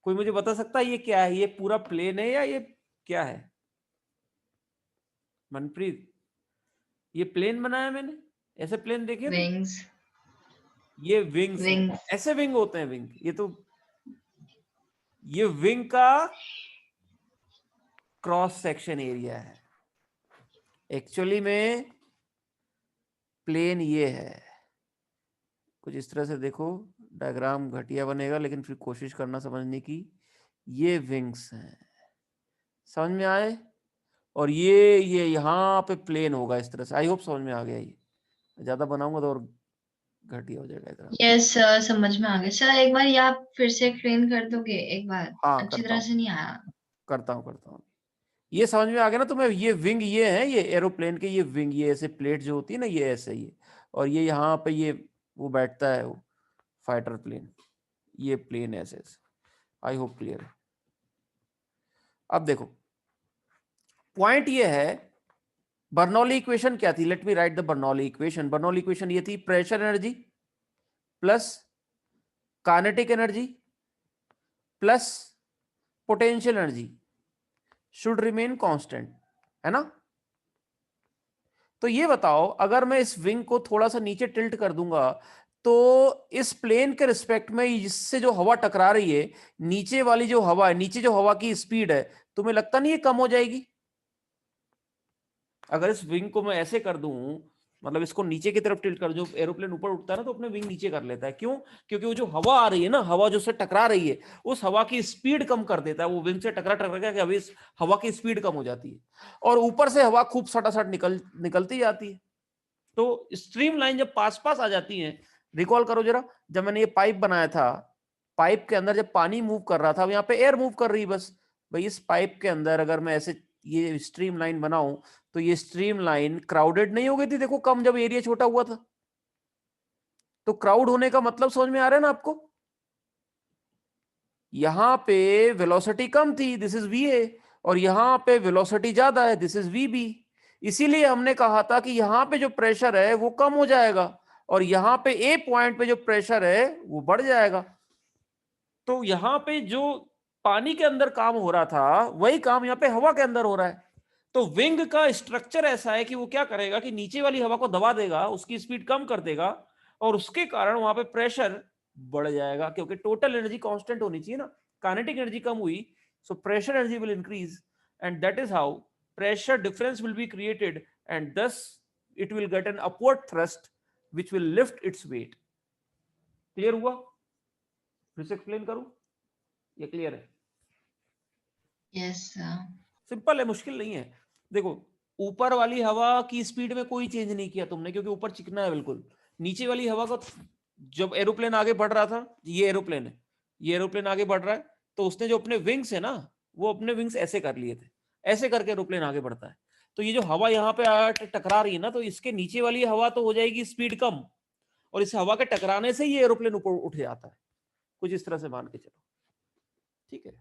कोई मुझे बता सकता है ये क्या है, ये पूरा प्लेन है या ये क्या है? मनप्रीत, ये प्लेन बनाया मैंने, ऐसे प्लेन देखे थे?
विंग्स।
ये विंग्स हैं,
विंग्स।
ऐसे विंग होते हैं विंग, ये तो ये विंग का क्रॉस सेक्शन एरिया है। एक्चुअली में प्लेन ये है, कुछ इस तरह से देखो, डायग्राम घटिया बनेगा लेकिन फिर कोशिश करना समझने की। ये विंग्स हैं, समझ में आए? और ये यहाँ पे प्लेन होगा इस तरह से। आई होप समझ में आ गया। ये ज्यादा बनाऊंगा तो और घटिया हो जाएगा डायग्राम।
यस सर, समझ में आ गया सर। एक बार ये आप फिर से एक्सप्लेन कर दोगे एक बार?
हाँ
अच्छी
करता
तरह
हूँ,
से नहीं आया।
करता हूँ। ये समझ में आ गया ना तुम्हें? ये विंग ये है, ये एरोप्लेन के ये विंग, ये ऐसे प्लेट जो होती है ना, ये ऐसे ही है। और ये यहाँ पे ये वो बैठता है, वो फाइटर प्लेन, ये प्लेन ऐसे ऐसे। आई होप क्लियर है। अब देखो पॉइंट ये है, बर्नौली इक्वेशन क्या थी? Let me right the Bernoulli equation. Bernoulli equation ये थी, pressure energy plus kinetic energy plus potential energy should remain constant, है ना? तो ये बताओ, अगर मैं इस विंग को थोड़ा सा नीचे टिल्ट कर दूंगा तो इस प्लेन के रिस्पेक्ट में इससे जो हवा टकरा रही है, नीचे वाली जो हवा है, नीचे जो हवा की स्पीड है, तुम्हें लगता नहीं ये कम हो जाएगी? अगर इस विंग को मैं ऐसे कर दूं, मतलब इसको नीचे की तरफ टिल्ट कर, जो एरोप्लेन ऊपर उठता है ना तो अपने विंग नीचे कर लेता है। क्यों? क्योंकि वो जो हवा आ रही है ना, हवा जो से टकरा रही है, उस हवा की स्पीड कम कर देता है। वो विंग से टकरा टकरा के अभी इस हवा की स्पीड कम हो जाती है और ऊपर से हवा खूब सटासट निकलती जाती है। तो स्ट्रीम लाइन जब पास पास आ जाती है, रिकॉल करो जरा, जब मैंने ये पाइप बनाया था, पाइप के अंदर जब पानी मूव कर रहा था, यहाँ पे एयर मूव कर रही है बस। भाई इस पाइप के अंदर अगर मैं ऐसे ये स्ट्रीम लाइन बनाऊं तो ये स्ट्रीम लाइन क्राउडेड नहीं हो गई थी, देखो कम, जब एरिया छोटा हुआ था। तो क्राउड होने का मतलब समझ में आ रहा है ना आपको? यहां पे वेलोसिटी कम थी, दिस इज VA, और यहां पे वेलोसिटी ज्यादा है, दिस इज VB। इसीलिए हमने कहा था कि यहां पे जो प्रेशर है वो कम हो जाएगा और यहां पे A पॉइंट पे जो प्रेशर है वो बढ़ जाएगा। तो यहां पे जो पानी के अंदर काम हो रहा था वही काम यहां पे हवा के अंदर हो रहा है। तो विंग का स्ट्रक्चर ऐसा है कि वो क्या करेगा कि नीचे वाली हवा को दबा देगा, उसकी स्पीड कम कर देगा और उसके कारण वहां पे प्रेशर बढ़ जाएगा, क्योंकि टोटल एनर्जी कांस्टेंट होनी चाहिए ना, काइनेटिक एनर्जी कम हुई, so pressure energy will increase and that is how pressure difference will be created and thus it will get an upward thrust which will lift its weight। Clear हुआ? फिर से explain करूं? ये clear है?
Yes sir.
Simple है, मुश्किल नहीं है। देखो, ऊपर वाली हवा की स्पीड में कोई चेंज नहीं किया तुमने, क्योंकि ऊपर चिकना है बिल्कुल। नीचे वाली हवा को, जब एरोप्लेन आगे बढ़ रहा था, ये एरोप्लेन है, ये एरोप्लेन आगे बढ़ रहा है, तो उसने जो अपने विंग्स है ना, वो अपने विंग्स ऐसे कर लिए थे, ऐसे करके एरोप्लेन आगे बढ़ता है। तो ये जो हवा यहाँ पे टकरा रही है ना, तो इसके नीचे वाली हवा तो हो जाएगी स्पीड कम, और इस हवा के टकराने से ये एरोप्लेन ऊपर उठ जाता है। कुछ इस तरह से मान के चलो, ठीक है।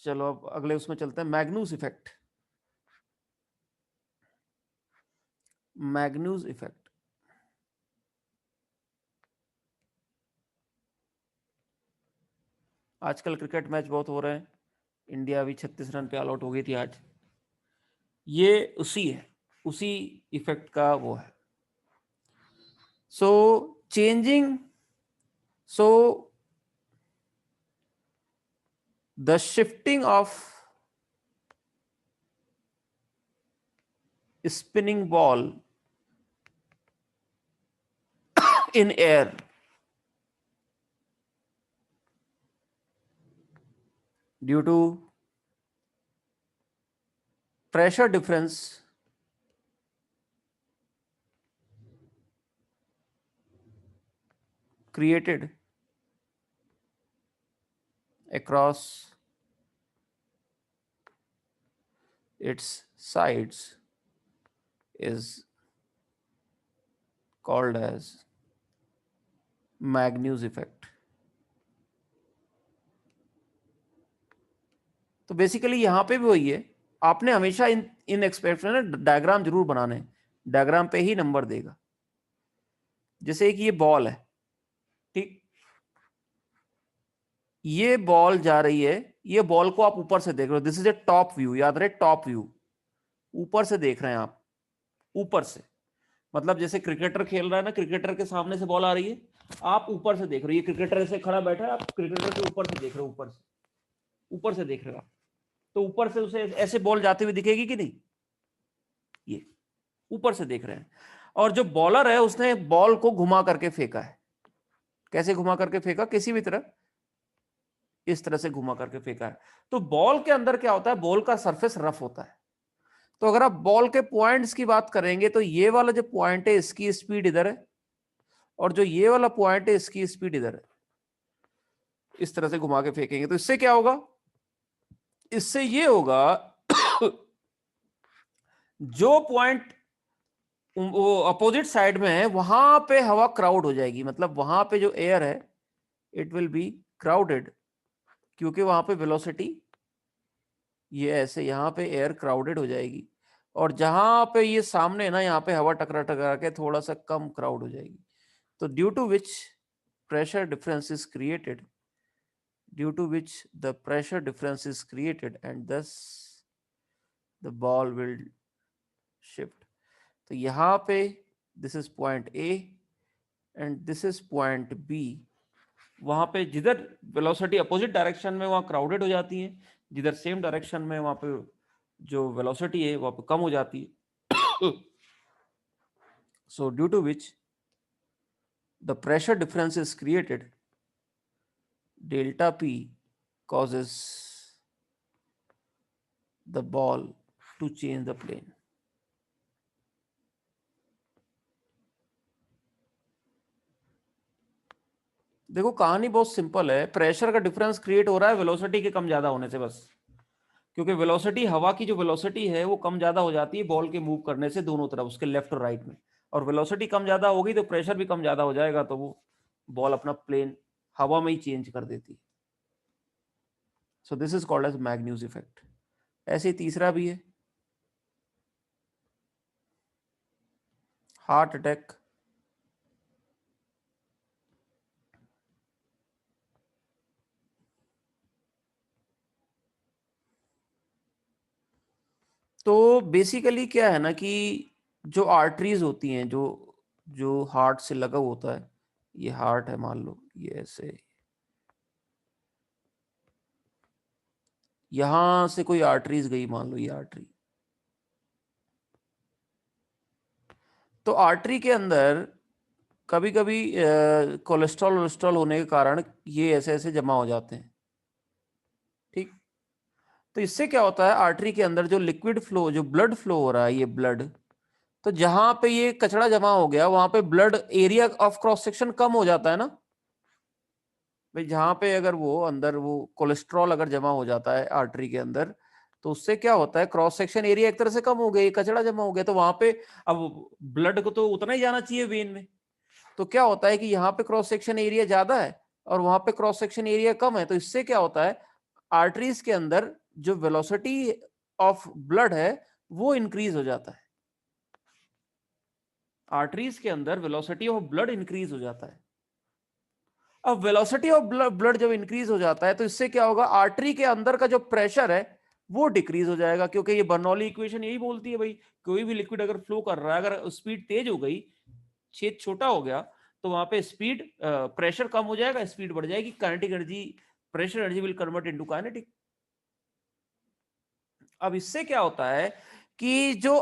चलो अब अगले उसमें चलते हैं, मैग्नूस इफेक्ट। मैग्नूस इफेक्ट आजकल क्रिकेट मैच बहुत हो रहे हैं, इंडिया अभी 36 रन पे ऑल आउट हो गई थी आज। ये उसी है, उसी इफेक्ट का वो है। So changing, so the shifting of spinning ball in air due to pressure difference created across its sides is called as Magnus effect. तो बेसिकली यहां पे भी वही है, आपने हमेशा इन एक्सप्रेशन में डायग्राम जरूर बनाने, डायग्राम पे ही नंबर देगा। जैसे कि ये बॉल है, ठीक, ये बॉल जा रही है, ये बॉल को आप ऊपर से देख रहे हो, this is a top view, याद रहे टॉप व्यू, ऊपर से देख रहे हैं आप, ऊपर से, मतलब जैसे क्रिकेटर खेल रहा है ना, क्रिकेटर के सामने से बॉल आ रही है, आप ऊपर से देख रहे हो, ये क्रिकेटर ऐसे खड़ा बैठा है, आप क्रिकेटर के ऊपर से देख रहे हो, ऊपर से देख रहे हो आप, तो ऊपर से उसे ऐसे बॉल जाते हुए दिखेगी कि नहीं, ये ऊपर से देख रहे हैं। और जो बॉलर है उसने बॉल को घुमा करके फेंका है, कैसे घुमा करके फेंका, किसी भी तरह इस तरह से घुमा करके फेंका है। तो बॉल के अंदर क्या होता है, बॉल का सरफेस रफ होता है। तो अगर आप बॉल के पॉइंट्स की बात करेंगे तो ये वाला जो पॉइंट है इसकी स्पीड इधर है, और जो ये वाला पॉइंट है इसकी स्पीड इधर है। इस तरह से घुमा के फेंकेंगे तो इससे क्या होगा, इससे ये होगा जो पॉइंट वो अपोजिट साइड में है वहां पे हवा क्राउड हो जाएगी, मतलब वहां पे जो एयर है इट विल बी क्राउडेड, क्योंकि वहां पे वेलोसिटी ये ऐसे, यहां पे एयर क्राउडेड हो जाएगी, और जहां पे ये सामने ना, यहाँ पे हवा टकरा टकरा के थोड़ा सा कम क्राउड हो जाएगी। तो due to which pressure difference is created, due to which the pressure difference is created and thus the ball will shift। तो यहाँ पे this is point A and this is point B, वहां पे जिधर velocity opposite direction में वहां crowded हो जाती है, जिधर सेम डायरेक्शन में वहां पे जो वेलोसिटी है वहां पे कम हो जाती है। so due to which the pressure difference is created, delta P causes the ball to change the plane। देखो कहानी बहुत सिंपल है, प्रेशर का डिफरेंस क्रिएट हो रहा है वेलोसिटी के कम ज्यादा होने से बस, क्योंकि वेलोसिटी, हवा की जो वेलोसिटी है वो कम ज्यादा हो जाती है बॉल के मूव करने से दोनों तरफ, उसके लेफ्ट और राइट में, और वेलोसिटी कम ज्यादा होगी तो प्रेशर भी कम ज्यादा हो जाएगा, तो वो बॉल अपना प्लेन हवा में ही चेंज कर देती है। So this is called as Magnus effect. ऐसे ही तीसरा भी है, हार्ट अटैक। तो बेसिकली क्या है ना कि जो आर्टरीज होती हैं, जो जो हार्ट से लगा होता है, ये हार्ट है मान लो, ये ऐसे, यहां से कोई आर्टरीज गई, मान लो ये आर्टरी, तो आर्टरी के अंदर कभी कभी कोलेस्ट्रॉल वोलेस्ट्रॉल होने के कारण ये ऐसे ऐसे जमा हो जाते हैं, ठीक। तो इससे क्या होता है, आर्टरी के अंदर जो लिक्विड फ्लो, जो ब्लड फ्लो हो रहा है, ये ब्लड, तो जहां पे ये कचरा जमा हो गया वहां पे blood area of cross section कम हो जाता है ना भाई। जहां पे अगर वो अंदर वो कोलेस्ट्रॉल अगर जमा हो जाता है आर्टरी के अंदर, तो उससे क्या होता है, क्रॉस सेक्शन एरिया एक तरह से कम हो गया, कचरा जमा हो गया, तो वहां पे अब ब्लड को तो उतना ही जाना चाहिए वेन में। तो क्या होता है कि यहाँ पे क्रॉस सेक्शन एरिया ज्यादा है और वहां पे क्रॉस सेक्शन एरिया कम है, तो इससे क्या होता है, आर्टरीज के अंदर जो वेलोसिटी ऑफ ब्लड है वो इंक्रीज हो जाता है। आर्टरीज के अंदर वेलोसिटी ऑफ ब्लड इंक्रीज हो जाता है। अब वेलोसिटी ऑफ ब्लड जब इंक्रीज हो जाता है तो इससे क्या होगा, आर्टरी के अंदर का जो प्रेशर है वो डिक्रीज हो जाएगा, क्योंकि ये बर्नौली इक्वेशन यही बोलती है भाई, कोई भी लिक्विड अगर फ्लो कर रहा है, अगर स्पीड तेज हो गई, छेद छोटा हो गया, तो वहां पे स्पीड, प्रेशर कम हो जाएगा, स्पीड बढ़ जाएगी, kinetic energy, pressure energy will convert into kinetic. अब इससे क्या होता है कि जो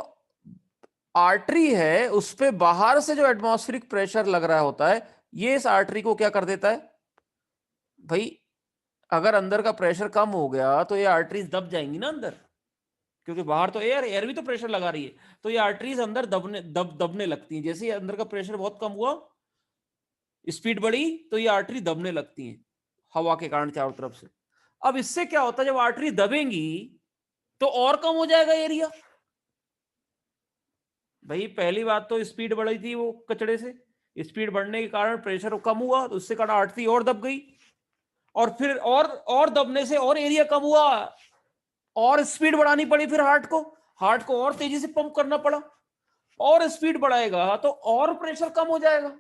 आर्टरी है उस पे बाहर से जो एटमॉस्फेरिक प्रेशर लग रहा होता है, ये इस आर्टरी को क्या कर देता है भाई, अगर अंदर का प्रेशर कम हो गया तो ये आर्टरीज दब जाएंगी ना अंदर, क्योंकि बाहर तो एयर, एयर भी तो प्रेशर लगा रही है, तो ये आर्टरीज अंदर दबने लगती हैं। जैसे ही अंदर का प्रेशर बहुत कम हुआ, स्पीड बढ़ी, तो ये आर्टरी दबने लगती हैं हवा के कारण चारों तरफ से। अब इससे क्या होता है, जब आर्टरी दबेंगी तो और कम हो जाएगा एरिया। भाई पहली बात तो स्पीड बढ़ी थी वो कचड़े से, स्पीड बढ़ने के कारण प्रेशर कम हुआ, तो उससे कारण आर्टरी और दब गई, और फिर और दबने से और एरिया कम हुआ, और स्पीड बढ़ानी पड़ी फिर हार्ट को और तेजी से पंप करना पड़ा, और स्पीड बढ़ाएगा तो और प्रेशर कम हो जाएगा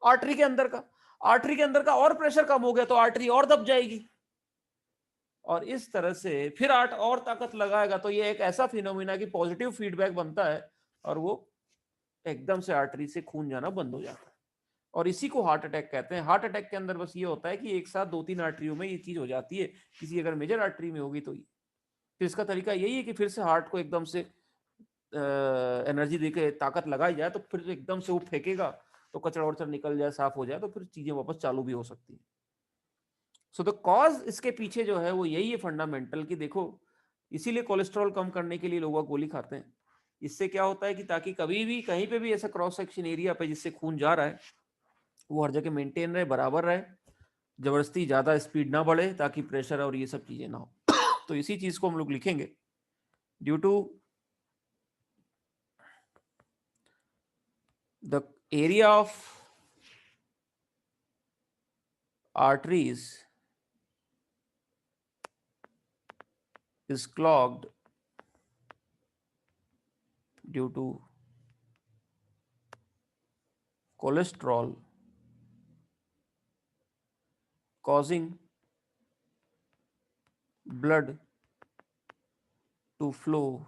आर्टरी के अंदर का, आर्टरी के अंदर का और प्रेशर कम हो गया तो आर्टरी और दब जाएगी, और इस तरह से फिर आर्ट और ताकत लगाएगा, तो ये एक ऐसा फिनोमिना की पॉजिटिव फीडबैक बनता है, और वो एकदम से आर्टरी से खून जाना बंद हो जाता है, और इसी को हार्ट अटैक कहते हैं। हार्ट अटैक के अंदर बस ये होता है कि एक साथ 2-3 आर्टरियों में ये चीज हो जाती है, किसी अगर मेजर आर्टरी में होगी तो फिर इसका तरीका यही है कि फिर से हार्ट को एकदम से एनर्जी देके ताकत लगाई जाए, तो फिर एकदम से वो फेंकेगा, तो कचरा वचरा निकल जाए, साफ हो जाए, तो फिर चीजें वापस चालू भी हो सकती है। सो द कॉज इसके पीछे जो है वो यही है फंडामेंटल, कि देखो इसीलिए कोलेस्ट्रॉल कम करने के लिए लोग गोली खाते हैं। इससे क्या होता है कि ताकि कभी भी कहीं पे भी ऐसा क्रॉस सेक्शन एरिया पे जिससे खून जा रहा है वो हर जगह मेंटेन रहे, बराबर रहे, जबरदस्ती ज्यादा स्पीड ना बढ़े, ताकि प्रेशर और ये सब चीजें ना हो। तो इसी चीज को हम लोग लिखेंगे, due to the area of arteries is clogged due to cholesterol causing blood to flow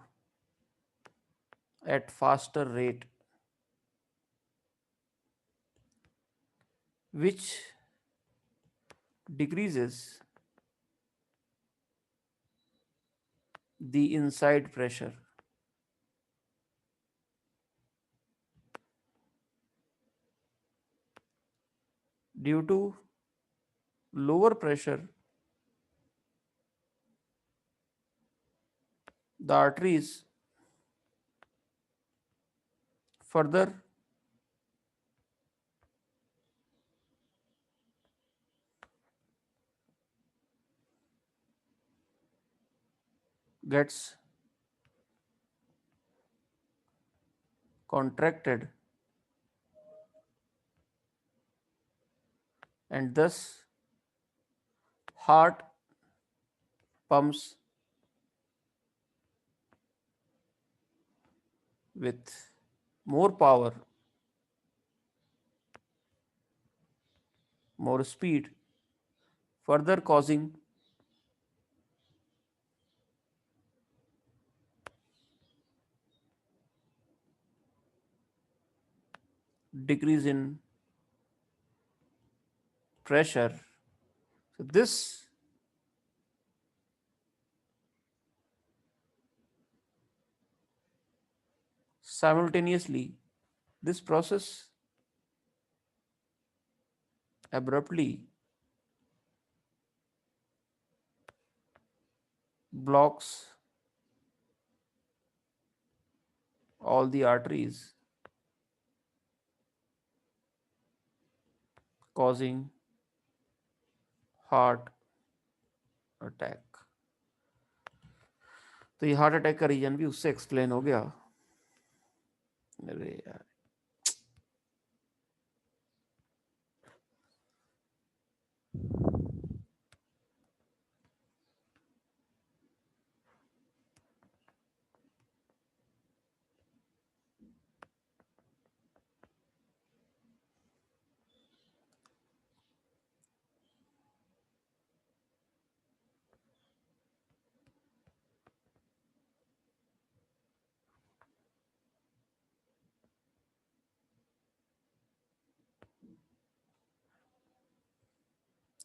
at faster rate, which decreases the inside pressure. Due to lower pressure, the arteries further gets contracted, and thus heart pumps with more power, more speed, further causing decrease in pressure. So this simultaneously, this process abruptly blocks all the arteries, causing heart attack. तो ये heart attack का reason भी उससे explain हो गया. अरे यार,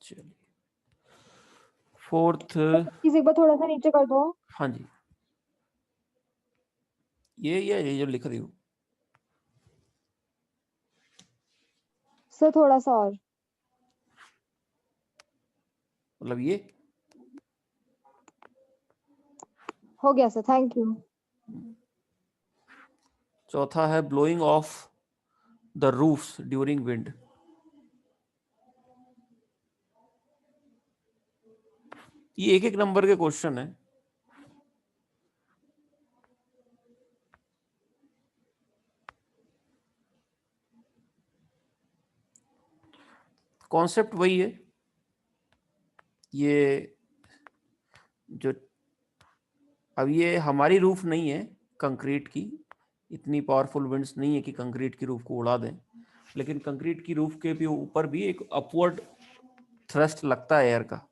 चलिए फोर्थ.
प्लीज एक बार थोड़ा सा नीचे कर दो.
हाँ जी, ये जो लिख रही हूँ.
सर थोड़ा सा और.
मतलब ये
हो गया सर, थैंक यू.
चौथा है blowing of the roofs during wind. ये एक एक नंबर के क्वेश्चन है. कॉन्सेप्ट वही है. ये जो अब ये हमारी रूफ नहीं है कंक्रीट की, इतनी पावरफुल विंड्स नहीं है कि कंक्रीट की रूफ को उड़ा दें, लेकिन कंक्रीट की रूफ के भी ऊपर भी एक अपवर्ड थ्रस्ट लगता है एयर का,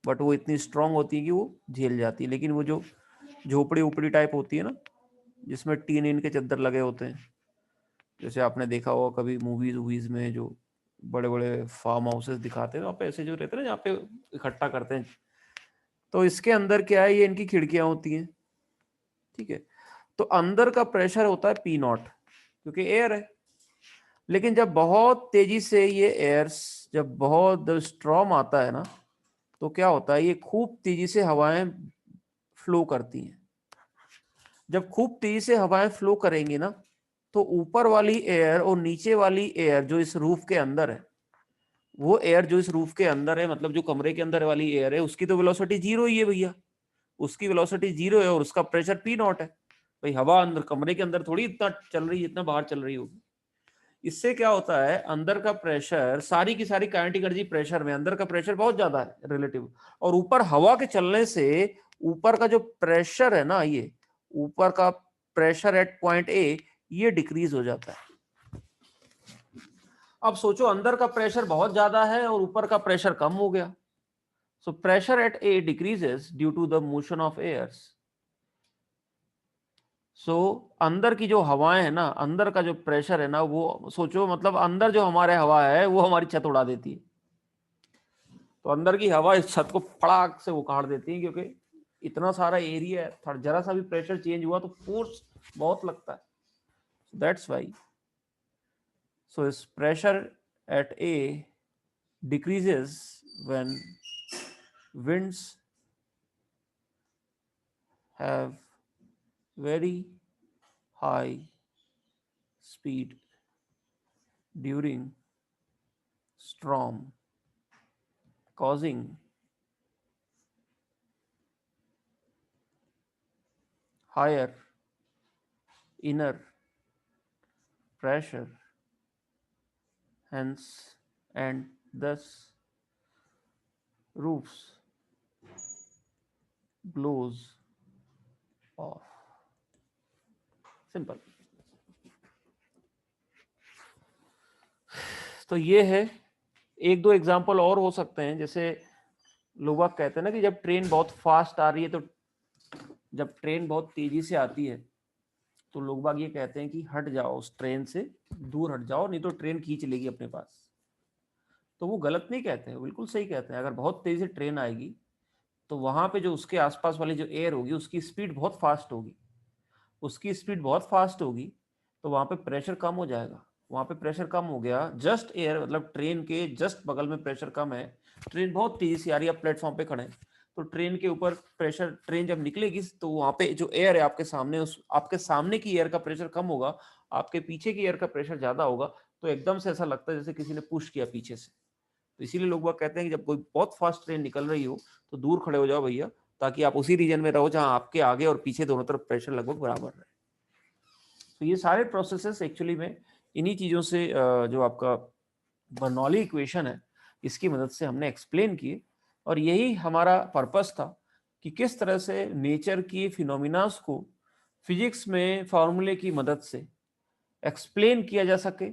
बट वो इतनी स्ट्रांग होती है कि वो झेल जाती है. लेकिन वो जो झोपड़ी उपड़ी टाइप होती है ना, जिसमें टीन इन के चद्दर लगे होते हैं, जैसे आपने देखा होगा कभी मूवीज वूवीज में, जो बड़े बड़े फार्म हाउसेस दिखाते हैं वहाँ पे ऐसे जो रहते हैं ना, जहाँ पे इकट्ठा करते हैं, तो इसके अंदर क्या है, ये इनकी खिड़कियां होती हैं. ठीक है, तो अंदर का प्रेशर होता है पी नॉट, क्योंकि एयर है. लेकिन जब बहुत तेजी से ये एयर, जब बहुत स्ट्रॉम आता है ना, तो क्या होता है, ये खूब तेजी से हवाएं फ्लो करती हैं. जब खूब तेजी से हवाएं फ्लो करेंगी ना, तो ऊपर वाली एयर और नीचे वाली एयर जो इस रूफ के अंदर है, वो एयर जो इस रूफ के अंदर है, मतलब जो कमरे के अंदर वाली एयर है, उसकी तो वेलोसिटी जीरो ही है भैया. उसकी वेलोसिटी जीरो है और उसका प्रेशर पी नॉट है. भाई हवा अंदर कमरे के अंदर थोड़ी इतना चल रही है, इतना बाहर चल रही होगी. इससे क्या होता है, अंदर का प्रेशर, सारी की सारी काइनेटिक एनर्जी प्रेशर में, अंदर का प्रेशर बहुत ज्यादा है रिलेटिव, और ऊपर हवा के चलने से ऊपर का जो प्रेशर है ना, ये ऊपर का प्रेशर एट पॉइंट ए, ये डिक्रीज हो जाता है. अब सोचो अंदर का प्रेशर बहुत ज्यादा है और ऊपर का प्रेशर कम हो गया. So pressure at A decreases due to the motion of airs. So अंदर की जो हवाएं है ना, अंदर का जो प्रेशर है ना, वो सोचो, मतलब अंदर जो हमारे हवा है वो हमारी छत उड़ा देती है. तो अंदर की हवा इस छत को फड़ाक से उखाड़ देती है, क्योंकि इतना सारा एरिया है, जरा सा भी प्रेशर चेंज हुआ तो फोर्स बहुत लगता है. That's why. सो इस pressure at A decreases when winds have very high speed during storm, causing higher inner pressure, hence and thus roofs blows off. Simple. तो ये है, एक दो एग्जांपल और हो सकते हैं, जैसे लोग बाग कहते हैं ना कि जब ट्रेन बहुत फास्ट आ रही है, तो जब ट्रेन बहुत तेजी से आती है तो लोग बाग ये कहते हैं कि हट जाओ, उस ट्रेन से दूर हट जाओ, नहीं तो ट्रेन खींच लेगी अपने पास। तो वो गलत नहीं कहते हैं, बिल्कुल सही कहते हैं। अगर बहुत तेजी से ट्रेन आएगी तो वहां पे जो उसके आसपास वाली जो एयर होगी उसकी स्पीड बहुत फास्ट होगी, उसकी स्पीड बहुत फास्ट होगी, तो वहां पे प्रेशर कम हो जाएगा। वहां पे प्रेशर कम हो गया, जस्ट एयर मतलब ट्रेन के जस्ट बगल में प्रेशर कम है, ट्रेन बहुत तेजी से आ रही है, आप प्लेटफॉर्म पे खड़े हैं, तो ट्रेन के ऊपर प्रेशर, ट्रेन जब निकलेगी तो वहां पे जो एयर है आपके सामने, उस आपके सामने की एयर का प्रेशर कम होगा, आपके पीछे की एयर का प्रेशर ज्यादा होगा, तो एकदम से ऐसा लगता है जैसे किसी ने पुश किया पीछे से। तो इसीलिए लोग बाग कहते हैं कि जब कोई बहुत फास्ट ट्रेन निकल रही हो तो दूर खड़े हो जाओ भैया, ताकि आप उसी रीजन में रहो जहां आपके आगे और पीछे दोनों तरफ प्रेशर लगभग बराबर रहे। तो ये सारे प्रोसेसेस एक्चुअली में इन्हीं चीजों से जो आपका बर्नौली इक्वेशन है इसकी मदद से हमने एक्सप्लेन किए, और यही हमारा पर्पस था कि किस तरह से नेचर की फिनोमिनास को फिजिक्स में फॉर्मूले की मदद से एक्सप्लेन किया जा सके।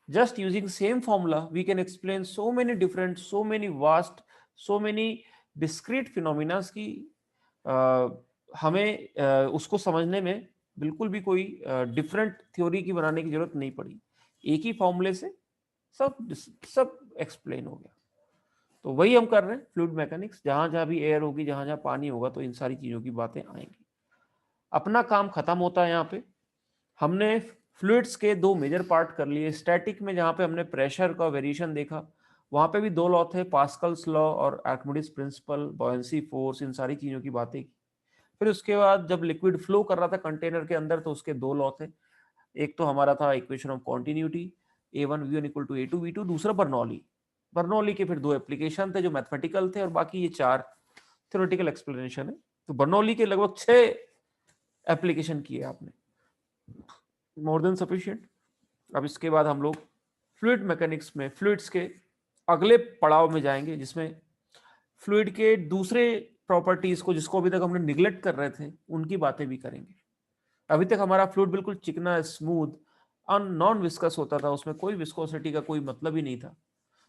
Just using same formula we can explain so many different, so many vast, so many discrete phenomenas की हमें उसको समझने में बिल्कुल भी कोई डिफरेंट थ्योरी की बनाने की जरूरत नहीं पड़ी। एक ही फॉर्मूले से सब एक्सप्लेन हो गया। तो वही हम कर रहे हैं फ्लूइड मैकेनिक्स, जहां जहां भी एयर होगी, जहां जहां पानी होगा, तो इन सारी चीजों की बातें आएंगी। अपना काम खत्म होता है यहाँ पे। हमने फ्लूइड्स के दो मेजर पार्ट कर लिए। स्टैटिक में जहाँ पे हमने प्रेशर का वेरिएशन देखा, वहां पे भी दो लॉ थे, पास्कल्स लॉ और आर्किमिडीज प्रिंसिपल, बॉयंसी फोर्स, इन सारी चीजों की बातें की। फिर उसके बाद जब लिक्विड फ्लो कर रहा था कंटेनर के अंदर, तो उसके दो लॉ थे। एक तो हमारा था equation of continuity, A1 V1 equal to A2 V2, दूसरा बर्नौली। बर्नौली के फिर दो एप्लीकेशन थे जो मैथमेटिकल थे, और बाकी ये चार थ्योरेटिकल एक्सप्लेनेशन है। तो बर्नौली के लगभग 6 एप्लीकेशन किए आपने, मोर देन सफिशिएंट। अब इसके बाद हम लोग फ्लूइड मैकेनिक्स में फ्लूइड्स के अगले पड़ाव में जाएंगे, जिसमें फ्लूइड के दूसरे प्रॉपर्टीज को, जिसको अभी तक हमने निगलेक्ट कर रहे थे, उनकी बातें भी करेंगे। अभी तक हमारा फ्लूइड बिल्कुल चिकना, स्मूथ, नॉन विस्कस होता था, उसमें कोई विस्कोसिटी का कोई मतलब ही नहीं था।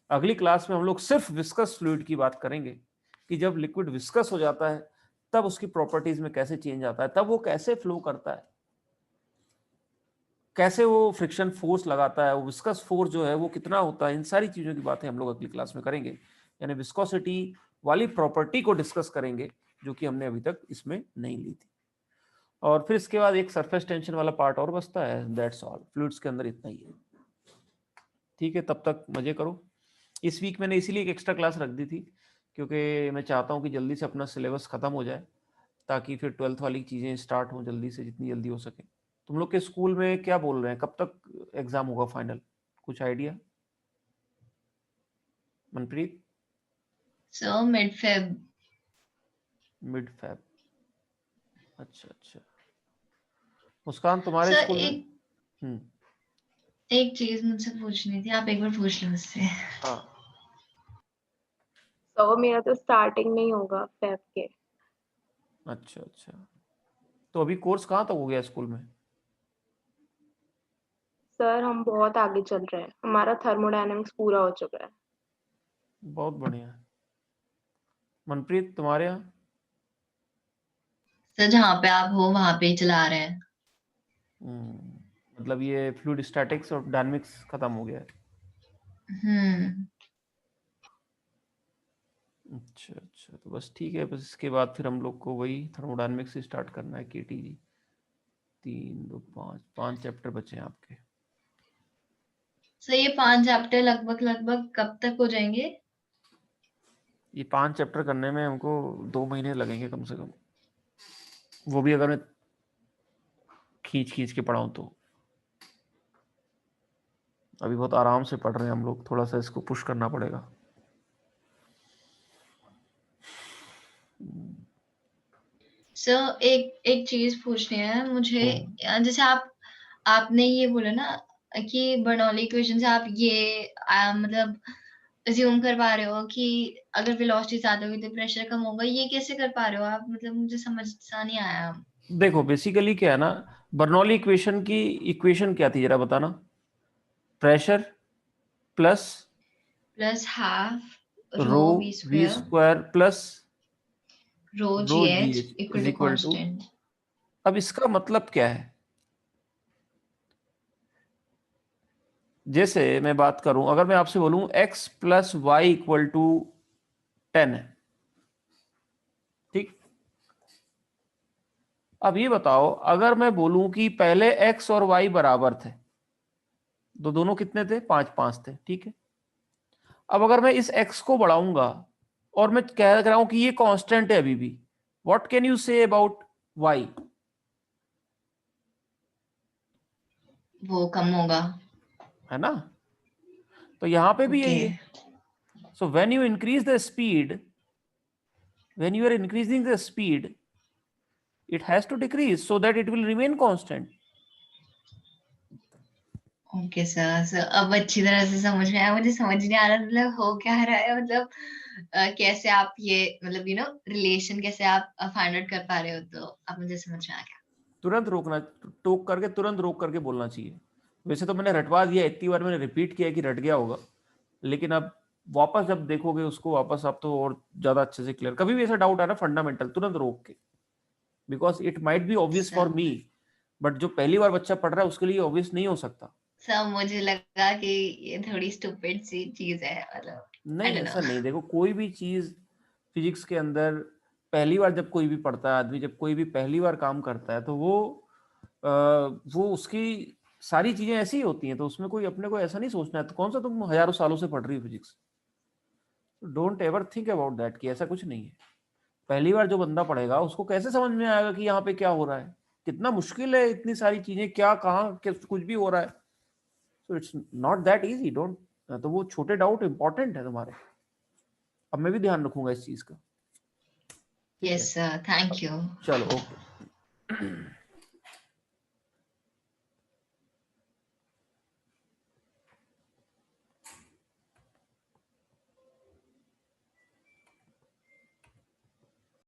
अगली क्लास में हम लोग सिर्फ विस्कस फ्लूइड की बात करेंगे कि जब लिक्विड विस्कस हो जाता है तब उसकी प्रॉपर्टीज में कैसे चेंज आता है, तब वो कैसे फ्लो करता है, कैसे वो फ्रिक्शन फोर्स लगाता है, वो विस्कस फोर्स जो है वो कितना होता है। इन सारी चीजों की बातें हम लोग अगली क्लास में करेंगे, यानी विस्कोसिटी वाली प्रॉपर्टी को डिस्कस करेंगे, जो कि हमने अभी तक इसमें नहीं ली थी। और फिर इसके बाद एक सरफेस टेंशन वाला पार्ट और बचता है, दैट्स ऑल। फ्लूइड्स के अंदर इतना ही है। ठीक है, तब तक मजे करो। इस वीक मैंने इसीलिए एक एक्स्ट्रा क्लास रख दी थी, क्योंकि मैं चाहता हूँ कि जल्दी से अपना सिलेबस खत्म हो जाए, ताकि फिर 12th वाली चीज़ें स्टार्ट हों जल्दी से, जितनी जल्दी हो सके। तुम लोग के स्कूल में क्या बोल रहे हैं, कब तक एग्जाम होगा फाइनल, कुछ idea Manpreet?
So mid Feb.
Mid Feb, अच्छा अच्छा। मुस्कान तुम्हारे
सर
स्कूल में?
एक चीज मुझसे पूछनी थी, आप एक बार पूछ लो मुझसे।
हाँ।
तो मेरा तो स्टार्टिंग में ही होगा फेब के।
अच्छा अच्छा, तो अभी कोर्स कहाँ तक हो गया स्कूल में?
सर हम बहुत आगे चल रहे हैं, हमारा थर्मोडायनेमिक्स पूरा हो चुका है।
बहुत बढ़िया। मनप्रीत तुम्हारे यहाँ?
सर जहाँ पे आप हो वहां पे ही चला रहे हैं।
मतलब ये फ्लूइड स्टैटिक्स और डायनामिक्स खत्म हो गया है?
हम्म।
अच्छा अच्छा, तो बस ठीक है। बस इसके बाद फिर हम लोग को वही थर्मोडायनामिक्स से स्टार्ट करना है, केटीजी। 3 2 5 चैप्टर बचे हैं आपके।
सर ये 5 चैप्टर लगभग लगभग कब तक हो जाएंगे?
ये 5 चैप्टर करने में हमको 2 महीने लगेंगे कम से कम, वो भी अगर मैं खींच खींच के पढ़ाऊँ तो। अभी बहुत आराम से पढ़ रहे हैं हम लोग, थोड़ा सा इसको पुश करना पड़ेगा।
सर एक एक चीज पूछनी है मुझे। जैसे आपने ये बोला ना कि बर्नौली इक्वेशन से आप ये मतलब अज्यूम कर पा रहे हो कि अगर वेलोसिटी ज्यादा होगी तो प्रेशर कम होगा, ये कैसे कर पा रहे हो आप? मतलब मुझे समझ सा नहीं आया।
देखो बेसिकली क्या है ना, बर्नौली इक्वेशन की इक्वेशन क्या थी जरा बताना। Pressure plus
plus half rho
rho
v
v
square
square plus
rho
rho
g
g
h
h
equal
is
to
equal to.
Constant.
अब इसका मतलब क्या है? जैसे मैं बात करूं, अगर मैं आपसे बोलूं x plus y equal to 10 है, ठीक। अब ये बताओ, अगर मैं बोलूं कि पहले x और y बराबर थे, तो दोनों कितने थे? 5 5 थे, ठीक है। अब अगर मैं इस x को बढ़ाऊंगा और मैं कह रहा हूं कि ये कांस्टेंट है अभी भी, what can you say about y?
वो कम होगा।
है ना? तो यहां पे भी
ओके।
यही है। So when you increase the speed, when you are increasing the speed, it has to decrease so that it will remain constant.
Okay sir अब अच्छी तरह से समझ में आया। मुझे समझ नहीं आ रहा मतलब हो क्या रहा है, मतलब कैसे आप ये मतलब रिलेशन कैसे आप फाइंड आउट कर पा रहे हो, तो अब मुझे समझ में आ गया।
तुरंत रोकना, टोक करके तुरंत रोक करके बोलना चाहिए। वैसे तो मैंने रटवा दिया, इतनी बार मैंने रिपीट किया कि रट गया होगा, लेकिन अब वापस जब देखोगे उसको वापस, आप तो और ज्यादा अच्छे से क्लियर। कभी भी ऐसा डाउट आ रहा फंडामेंटल, तुरंत रोक के, because it might be obvious for
sir
me, but जो पहली बार बच्चा पढ़ रहा है उसके लिए ऑब्वियस नहीं हो सकता।
सर मुझे लगा कि ये थोड़ी स्टूपिड सी चीज है, मतलब आई
नहीं,
डोंट
ऐसा
नो।
नहीं। देखो कोई भी चीज फिजिक्स के अंदर पहली बार जब कोई भी पढ़ता है आदमी, जब कोई भी पहली बार काम करता है, तो वो उसकी सारी चीजें ऐसी ही होती हैं, तो उसमें कोई अपने को ऐसा नहीं सोचना है तो कौन सा तुम हजारों सालों से पढ़ रही हो physics. Don't ever think about that कि ऐसा कुछ नहीं है। पहली बार जो बंदा पढ़ेगा उसको कैसे समझ में आएगा कि यहाँ पे क्या हो रहा है, कितना मुश्किल है, इतनी सारी चीजें क्या कहाँ कुछ भी हो रहा है। So it's not that easy, don't. तो वो छोटे डाउट इंपॉर्टेंट है तुम्हारे। अब मैं भी ध्यान रखूंगा इस चीज का, ठीक है।
Yes sir, thank you.
चलो ओके।